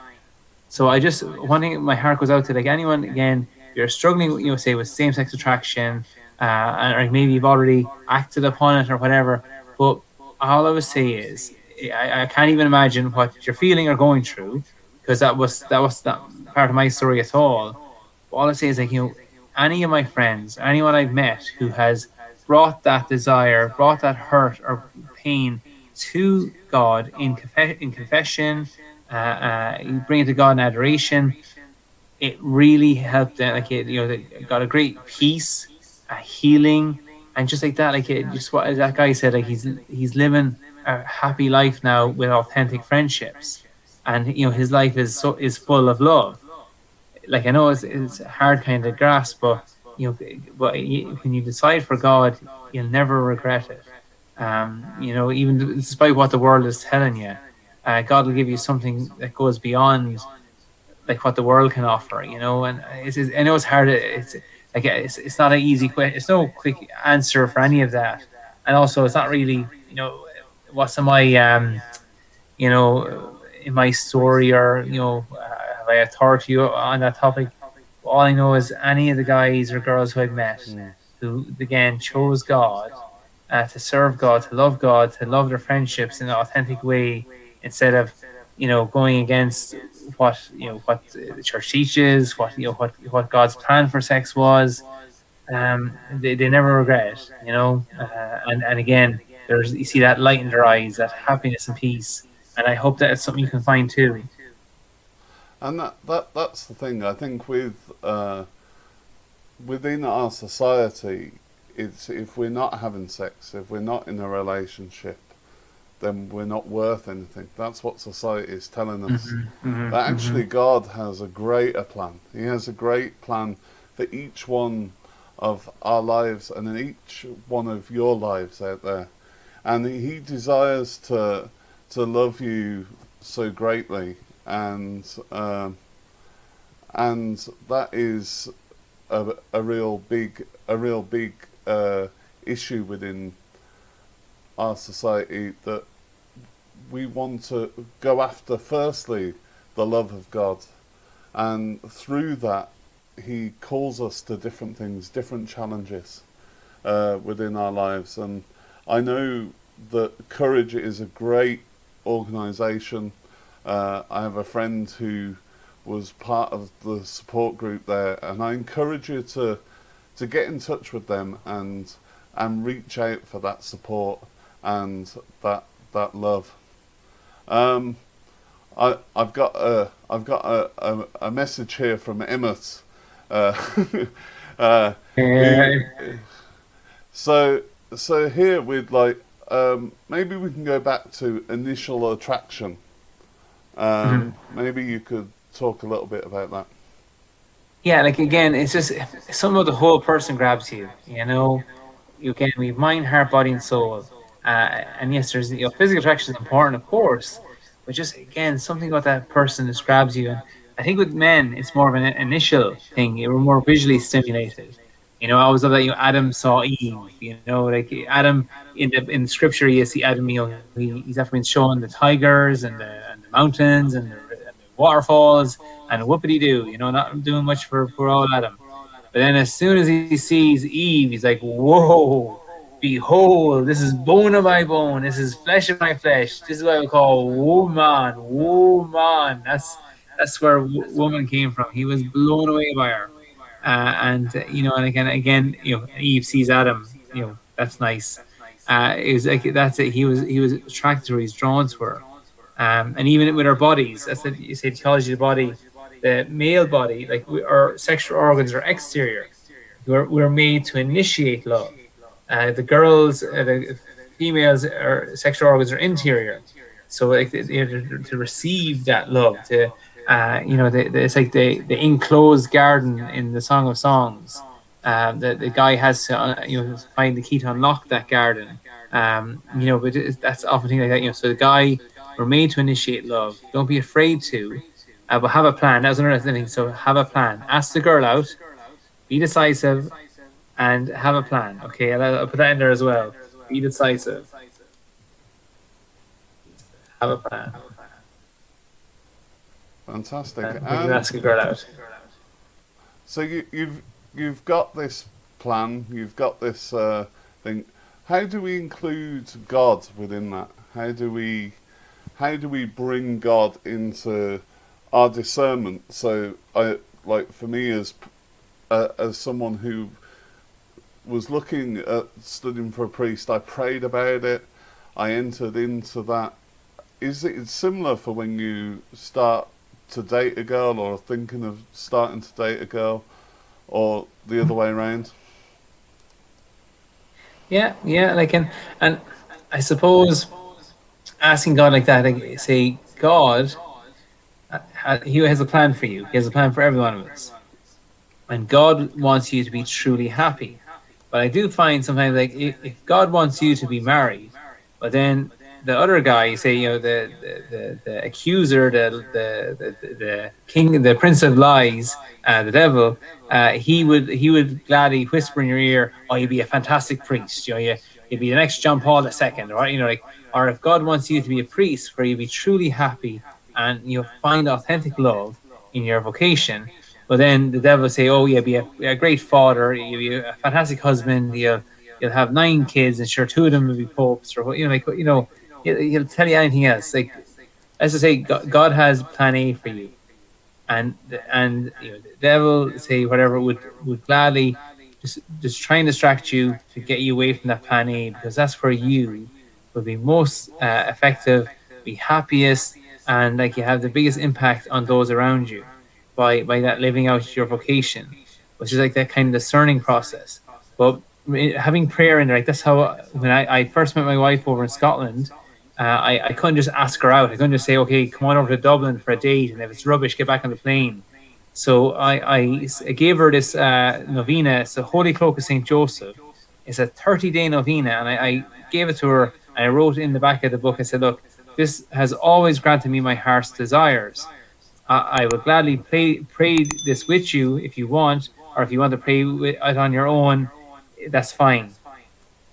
So I just, one thing my heart goes out to, like, anyone, again, you're struggling, say, with same-sex attraction, or maybe you've already acted upon it or whatever, but all I would say is I can't even imagine what you're feeling or going through, because that was not part of my story at all. But all I say is, like, any of my friends, anyone I've met who has brought that desire, brought that hurt or pain to God in confession, you bring it to God in adoration, it really helped them. Like, they got a great peace, a healing, and just like that, like, just what that guy said, like, he's living a happy life now with authentic friendships, and his life is full of love. Like, I know it's hard kind of grasp, but when you decide for God, you'll never regret it. Even despite what the world is telling you, God will give you something that goes beyond like what the world can offer. And I know it's hard. It's not an easy question. It's no quick answer for any of that, and also it's not really what's in my in my story, or have I authority on that topic. All I know is any of the guys or girls who I've met who again chose God, to serve God, to love their friendships in an authentic way, instead of going against what the church teaches, what God's plan for sex was. They never regret it, and again, you see that light in their eyes, that happiness and peace, and I hope that it's something you can find too. And that's the thing. I think within our society, it's, if we're not having sex, if we're not in a relationship, then we're not worth anything. That's what society is telling us. But actually, God has a greater plan. He has a great plan for each one of our lives, and in each one of your lives out there. And He desires to love you so greatly, and that is a real big issue within our society, that we want to go after, firstly, the love of God, and through that He calls us to different things, different challenges within our lives. And I know that Courage is a great organisation. I have a friend who was part of the support group there, and I encourage you to get in touch with them and reach out for that support and that love. I've got a message here from Emmet. So here we'd like, maybe we can go back to initial attraction. Maybe you could talk a little bit about that. Yeah, like, again, it's just some of the whole person grabs you. Again, we have mind, heart, body, and soul. And yes, there's physical attraction is important, of course, but just, again, something about that person just grabs you. And I think with men, it's more of an initial thing. You're more visually stimulated. I always love that. Adam saw Eve. Like Adam in Scripture, you see Adam. He's after been shown the tigers and the mountains and the waterfalls and whoopity doo. Not doing much for poor old Adam. But then as soon as he sees Eve, he's like, "Whoa! Behold, this is bone of my bone. This is flesh of my flesh. This is what I would call woman. Woman. That's where woman came from. He was blown away by her." And again, Eve sees Adam. That's nice. It was like that's it. He was attracted to her. He's drawn to her. And even with our bodies, that's the you say theology of the body. The male body, like our sexual organs, are exterior. We're made to initiate love. The females, are sexual organs are interior. So like to receive that love, it's like the enclosed garden in the Song of Songs. The guy has to find the key to unlock that garden. But that's often thing like that. So the guy, we're made to initiate love. Don't be afraid to, but have a plan. That's another thing. So have a plan. Ask the girl out. Be decisive, and have a plan. Okay, I'll put that in there as well. Be decisive. Have a plan. Fantastic. Ask a girl out. So you've got this plan. You've got this thing. How do we include God within that? How do we bring God into our discernment? So for me as someone who was looking at studying for a priest, I prayed about it. I entered into that. Is it similar for when you start to date a girl or thinking of starting to date a girl, or the other way around? Yeah, and I suppose asking God like that, like, say, God, He has a plan for you. He has a plan for every one of us, and God wants you to be truly happy. But I do find sometimes, like, if God wants you to be married, but then the other guy, say, the accuser, the king, the prince of lies, the devil, he would gladly whisper in your ear, "Oh, you'd be a fantastic priest. You'd be the next John Paul II, or or if God wants you to be a priest where you be truly happy and find authentic love in your vocation." But then the devil will say, "Oh, yeah, be a great father. You'll be a fantastic husband. You'll have 9 kids, and sure, 2 of them will be popes, or he'll tell you anything else. Like, as I say, God has plan A for you, and the devil, say, whatever, would gladly just try and distract you to get you away from that plan A, because that's where you will be most effective, be happiest, and like you have the biggest impact on those around you by that living out your vocation, which is like that kind of discerning process. But having prayer in there, like that's how when I first met my wife over in Scotland, I couldn't just ask her out. I couldn't just say, "Okay, come on over to Dublin for a date, and if it's rubbish, get back on the plane." So I gave her this novena. It's the Holy Cloak of St. Joseph. It's a 30-day novena, and I gave it to her, and I wrote in the back of the book, I said, "Look, this has always granted me my heart's desires. I will gladly pray this with you if you want, or if you want to pray it on your own, that's fine.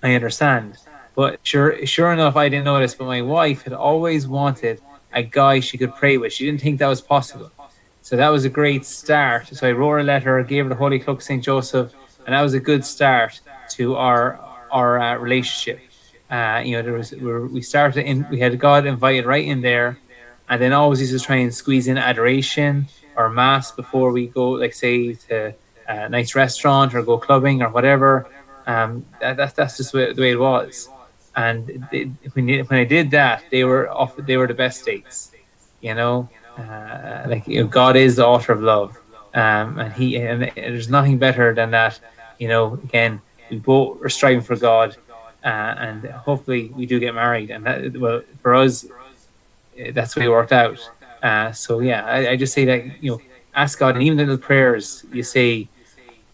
I understand." But sure enough, I didn't know this, but my wife had always wanted a guy she could pray with. She didn't think that was possible. So that was a great start. So I wrote her a letter, gave her the Holy Cloak of St. Joseph, and that was a good start to our relationship. We had God invited right in there, and then always used to try and squeeze in adoration or mass before we go, like, say, to a nice restaurant or go clubbing or whatever. That's just the way it was. And when I did that, they were the best dates. God is the author of love, and there's nothing better than that. Again, we both are striving for God, and hopefully we do get married. And that, well, for us, that's the way it worked out. So yeah, I just say that ask God, and even the little prayers you say.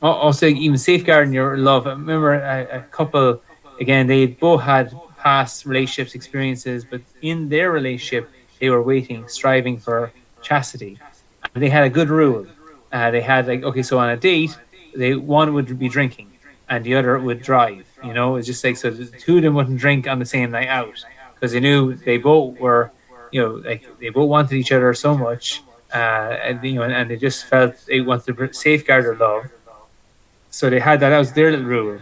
Also, even safeguarding your love. I remember a couple, again, they both had past relationships experiences, but in their relationship, they were striving for chastity. And they had a good rule. They had, like, okay, so on a date, one would be drinking and the other would drive. It's just like, so the two of them wouldn't drink on the same night out because they knew they both were, like they both wanted each other so much, and they just felt they wanted to safeguard their love. So they had that. That was their little rule,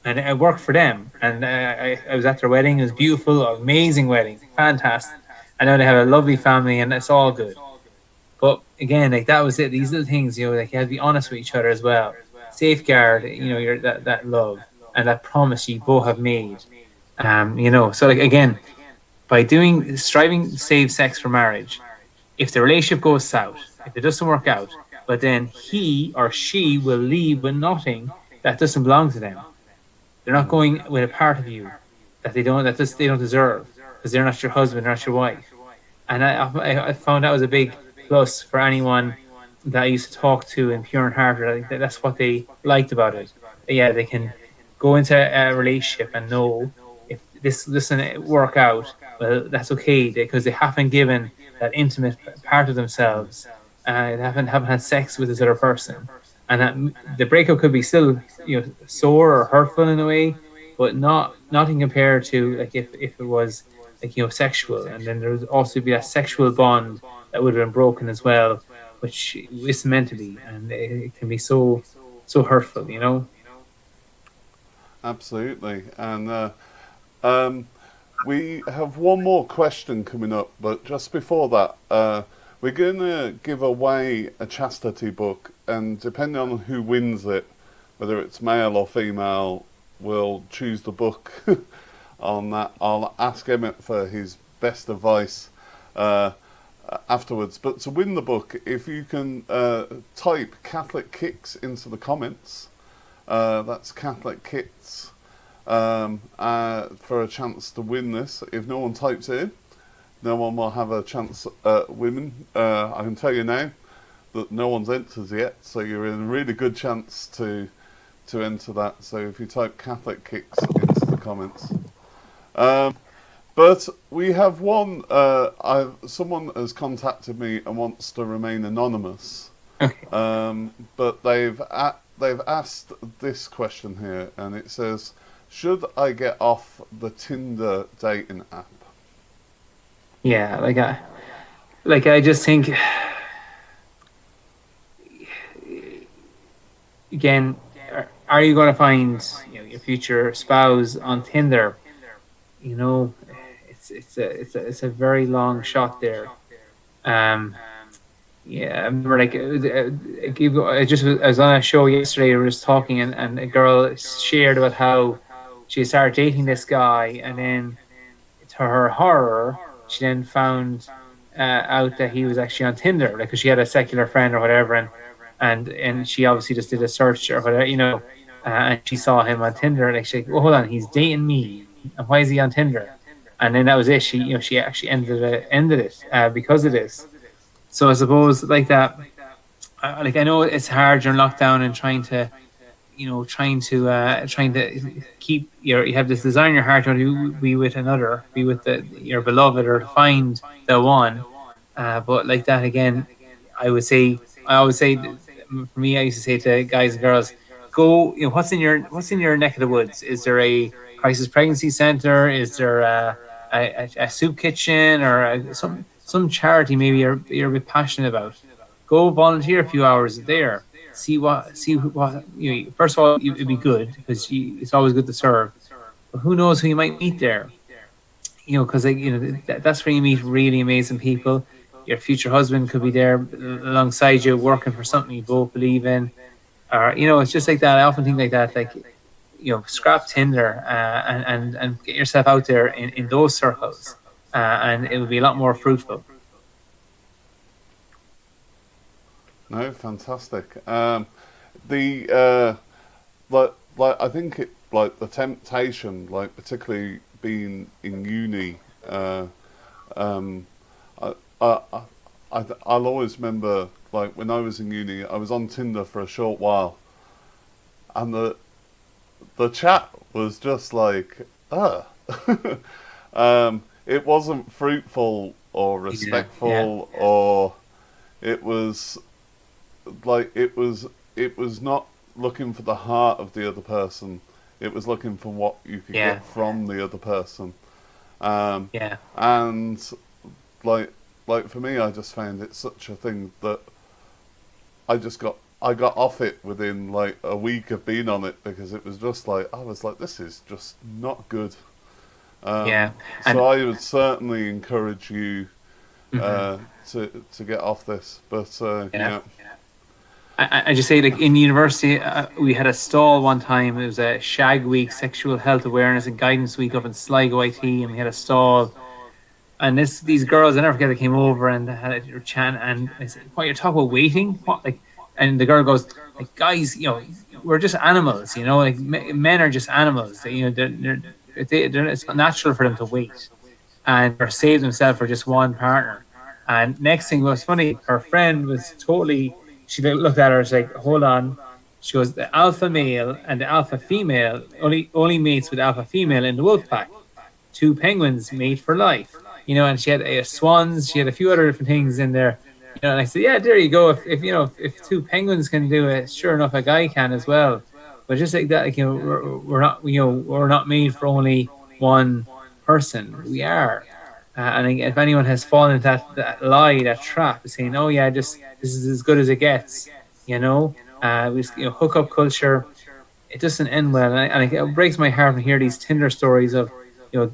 and it worked for them. And I was at their wedding. It was beautiful, amazing wedding, fantastic. I know they have a lovely family, and it's all good. But again, like that was it. These little things, like you have to be honest with each other as well. Safeguard, your that love and that promise you both have made. So like again, by striving to save sex for marriage, if the relationship goes south, if it doesn't work out, but then he or she will leave with nothing that doesn't belong to them. They're not going with a part of you that they don't deserve because they're not your husband, they're not your wife. And I found that was a big plus for anyone that I used to talk to in Pure and Heart. That's what they liked about it. Yeah, they can go into a relationship and know if this doesn't work out, well, that's okay because they haven't given that intimate part of themselves. They haven't had sex with this other person, and that the breakup could be still sore or hurtful in a way, but nothing compared to like if it was like sexual, and then there would also be a sexual bond that would have been broken as well, which isn't meant to be, and it can be so hurtful. Absolutely. And we have one more question coming up, but just before that, we're going to give away a chastity book, and depending on who wins it, whether it's male or female, we'll choose the book on that. I'll ask Emmet for his best advice afterwards. But to win the book, if you can type Catholic Kicks into the comments, that's Catholic Kicks, for a chance to win this. If no one types it in, no one will have a chance at winning. I can tell you now that no one's entered yet, so you're in a really good chance to enter that. So if you type Catholic Kicks into the comments. But we have one. Someone has contacted me and wants to remain anonymous. Okay. But they've asked this question here, and it says, "Should I get off the Tinder dating app?" Yeah, I just think, again, are you going to find your future spouse on Tinder? It's a very long shot there. Yeah, I remember I was on a show yesterday. I was talking, and a girl shared about how she started dating this guy, and then to her horror, she then found out that he was actually on Tinder, like, because she had a secular friend or whatever, and she obviously just did a search or whatever, and she saw him on Tinder, and she's like, well, hold on, he's dating me, and why is he on Tinder? And then that was it. She actually ended it because of this. So I suppose like that, I know it's hard during lockdown and trying to keep you have this desire in your heart to be with another, be with your beloved, or to find the one. But like that again, I always say, for me, I used to say to guys and girls, go. What's in your neck of the woods? Is there a crisis pregnancy center? Is there a soup kitchen or some charity maybe you're a bit passionate about? Go volunteer a few hours there. See what first of all, it'd be good because it's always good to serve. But who knows who you might meet there? Because that's where you meet really amazing people. Your future husband could be there alongside you, working for something you both believe in, or it's just like that. I often think like that, like scrap Tinder and get yourself out there in those circles, and it would be a lot more fruitful. No, fantastic. I think the temptation, particularly being in uni. I'll always remember, when I was in uni, I was on Tinder for a short while, and the chat was just it wasn't fruitful or respectful, or it was it was not looking for the heart of the other person. It was looking for what you could get from the other person. And like for me, I just found it such a thing that I got off it within like a week of being on it, because it was just like, I was like, this is just not good. So I would certainly encourage you to get off this. But I just say, like, in university, we had a stall one time. It was a Shag Week, Sexual Health Awareness and Guidance Week up in Sligo IT, and we had a stall. And these girls, I never forget, they came over and they had a chat, and I said, "What, you're talking about waiting? What?" Like, and the girl goes, like, "Guys, we're just animals. Like men are just animals. They're it's not natural for them to wait and or save themselves for just one partner." And next thing was funny, her friend was totally. She looked at her and was like, "Hold on." She goes, "The alpha male and the alpha female only mates with alpha female in the wolf pack. Two penguins mate for life." And she had swans. She had a few other different things in there. And I said, "Yeah, there you go. If two penguins can do it, sure enough, a guy can as well." But just like that, we're not made for only one person. We are. And if anyone has fallen into that lie, that trap, of saying, "Oh yeah, this is as good as it gets," hookup culture, it doesn't end well, and it breaks my heart to hear these Tinder stories of, a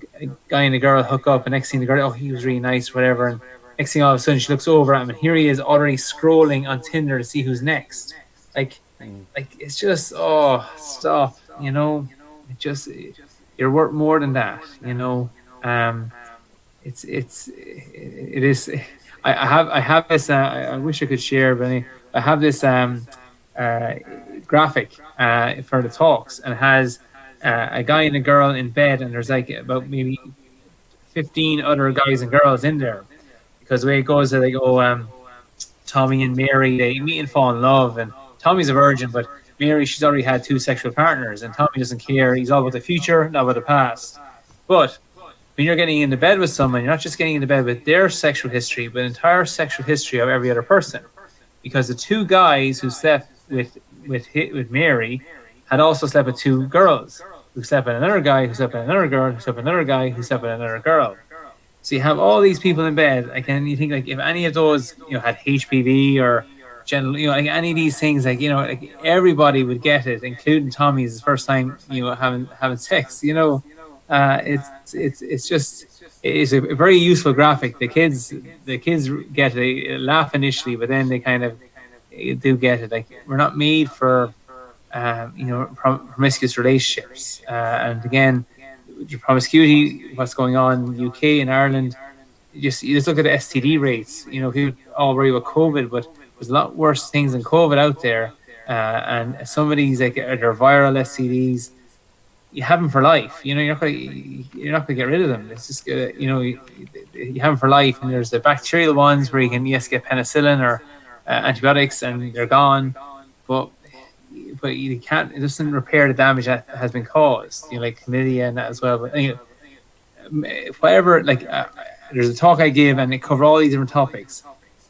guy and a girl hook up, and next thing the girl, oh, he was really nice, whatever, and next thing all of a sudden she looks over at him, and here he is already scrolling on Tinder to see who's next. Like it's just, oh, stop, it just, you're worth more than that, it is. I have this. I wish I could share, but I have this graphic for the talks, and it has a guy and a girl in bed, and there's like about maybe 15 other guys and girls in there, because the way it goes, they go, Tommy and Mary, they meet and fall in love, and Tommy's a virgin, but Mary, she's already had 2 sexual partners, and Tommy doesn't care. He's all about the future, not about the past. But when you're getting into bed with someone, you're not just getting into bed with their sexual history, but entire sexual history of every other person. Because the 2 guys who slept with Mary had also slept with 2 girls, who slept with another guy, who slept with another girl, who slept with another guy, who slept with another girl. So you have all these people in bed, and you think, like, if any of those, had HPV or genital, like any of these things, like, like everybody would get it, including Tommy's first time, having sex. It's just, it's a very useful graphic. The kids get it, they laugh initially, but then they kind of do get it. Like, we're not made for promiscuous relationships, and again, your promiscuity, what's going on in the UK and Ireland, you just look at the STD rates. People all worry about COVID, but there's a lot worse things than COVID out there, and some of these, like, they're viral STDs. You have them for life. You're not going to get rid of them. It's just, you have them for life. And there's the bacterial ones where you can get penicillin or antibiotics, and they're gone. But you can't. It doesn't repair the damage that has been caused. Like chlamydia and that as well. But whatever. Like, there's a talk I give, and it covered all these different topics.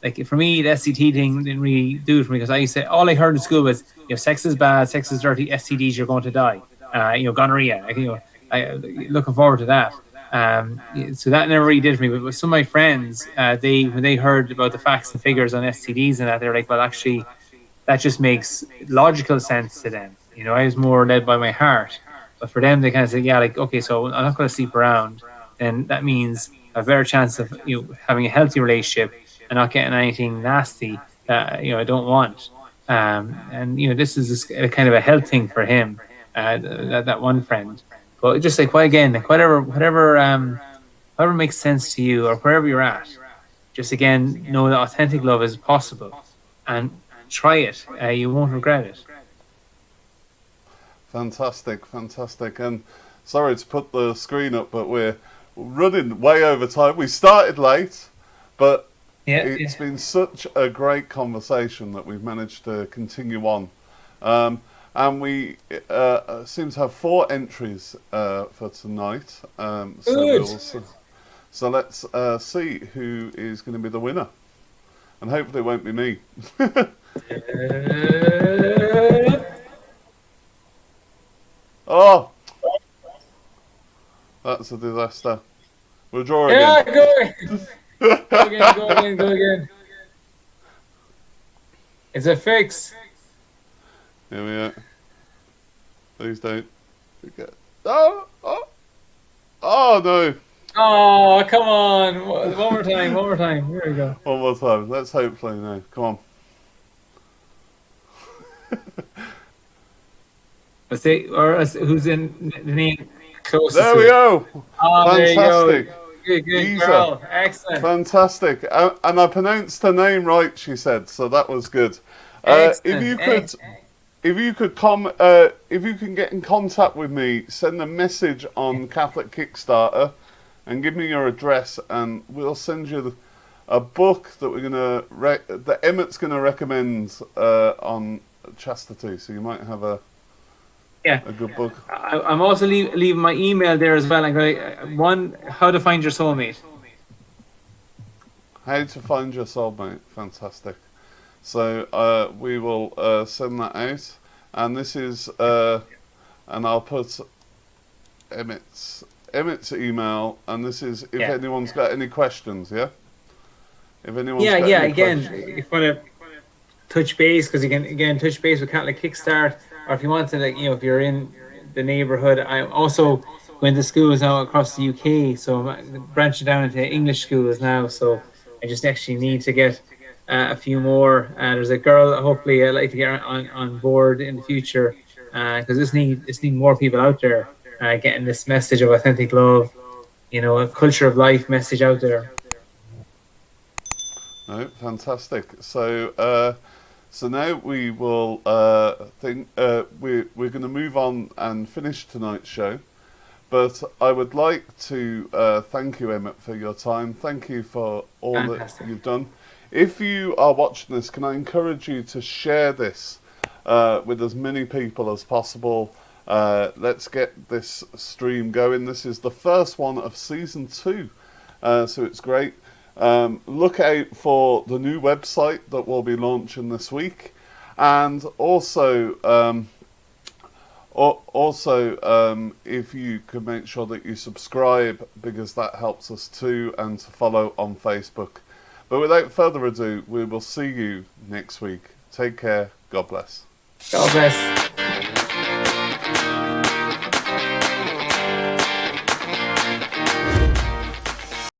Like, for me, the STD thing didn't really do it for me, because I used to say, all I heard in school was, sex is bad, sex is dirty, STDs, you're going to die. Gonorrhea. I looking forward to that. So that never really did for me. But with some of my friends, when they heard about the facts and figures on STDs and that, they're like, well, actually, that just makes logical sense to them. I was more led by my heart. But for them, they kind of say, yeah, like, okay, so I'm not going to sleep around. And that means a better chance of having a healthy relationship and not getting anything nasty that I don't want. And this is a kind of a health thing for him. That one friend, but just like, whatever makes sense to you, or wherever you're at, just again know that authentic love is possible, and try it. You won't regret it. Fantastic. And sorry to put the screen up, but we're running way over time. We started late, but it's been such a great conversation that we've managed to continue on. And we seem to have 4 entries for tonight. So let's see who is going to be the winner. And hopefully it won't be me. Oh, that's a disaster. We'll draw again. Yeah, go again. Go again, go again, go again. It's a fix. Here we are. Please don't forget. Oh, oh, oh no. Oh, come on. One more time, one more time. Here we go. One more time. Let's hopefully no. Come on. Let's see, who's in the name closest There to we it. go. Oh, Fantastic. there you go. Good Easy. girl. Excellent. Fantastic. And I pronounced her name right, she said, so that was good. Excellent. If you can get in contact with me, send a message on Catholic Kickstarter and give me your address, and we'll send you a book that that Emmet's gonna recommend on chastity. So you might have a good book. I'm also leaving my email there as well. I'm going how to find your soulmate. How to find your soulmate. Fantastic. So we will send that out, and this is and I'll put Emmet's email, and this is if anyone's got any questions. Yeah. If anyone's got any questions. If you want to touch base, because you can again touch base with Catholic Kickstart, or if you want to, if you're in the neighbourhood. I'm also going to schools now across the UK, so I'm branching down into English schools now. So I just actually need to get a few more. There's a girl hopefully I'd like to get on board in the future, because this need more people out there getting this message of authentic love, a culture of life message out there. No, fantastic. So now we will we're going to move on and finish tonight's show. But I would like to thank you, Emmet, for your time. Thank you for all that you've done. If you are watching this, can I encourage you to share this with as many people as possible? Let's get this stream going. This is the first one of season 2, so it's great. Look out for the new website that we'll be launching this week, and also if you could make sure that you subscribe, because that helps us too, and to follow on Facebook. But without further ado, we will see you next week. Take care. God bless. God bless.